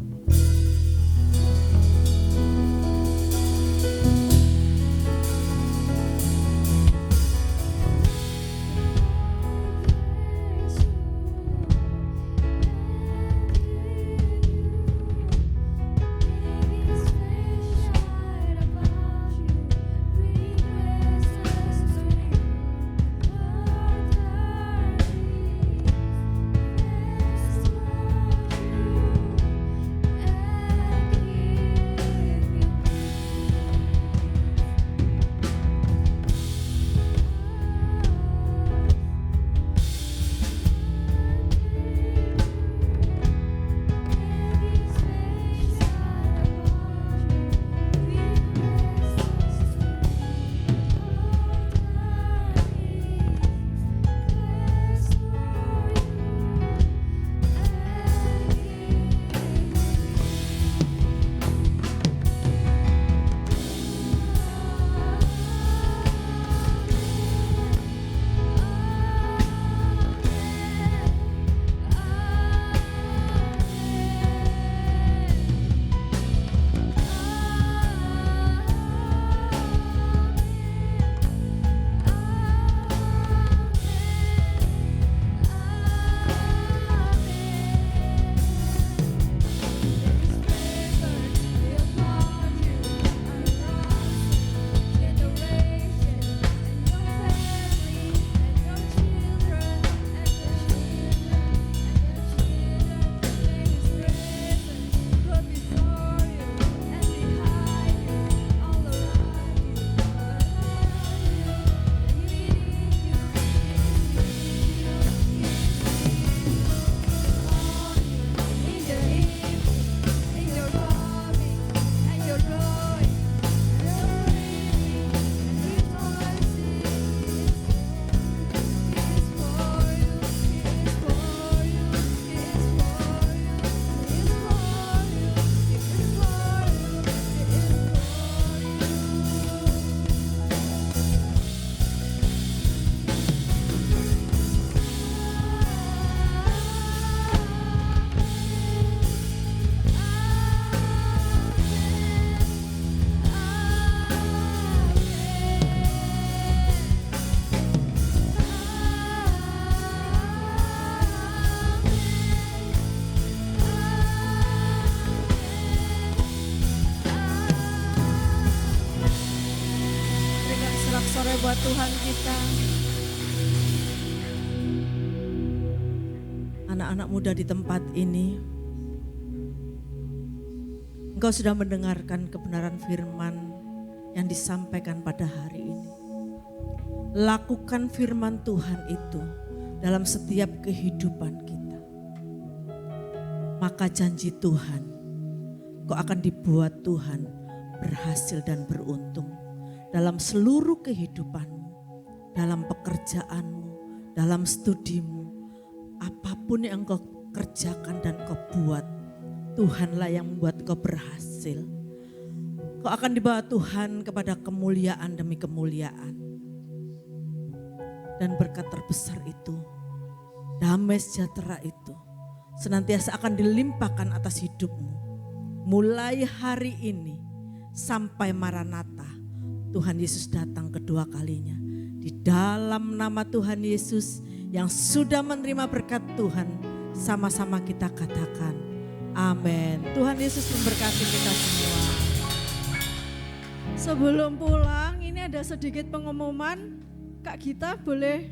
buat Tuhan kita. Anak-anak muda di tempat ini, engkau sudah mendengarkan kebenaran firman yang disampaikan pada hari ini. Lakukan firman Tuhan itu dalam setiap kehidupan kita. Maka janji Tuhan, kau akan dibuat Tuhan berhasil dan beruntung dalam seluruh kehidupanmu, dalam pekerjaanmu, dalam studimu, apapun yang kau kerjakan dan kau buat, Tuhanlah yang membuat kau berhasil. Kau akan dibawa Tuhan kepada kemuliaan demi kemuliaan. Dan berkat terbesar itu, damai sejahtera itu, senantiasa akan dilimpahkan atas hidupmu. Mulai hari ini sampai Maranatha, Tuhan Yesus datang kedua kalinya. Di dalam nama Tuhan Yesus yang sudah menerima berkat Tuhan, sama-sama kita katakan amin. Tuhan Yesus memberkati kita semua. Sebelum pulang ini ada sedikit pengumuman. Kak Gita boleh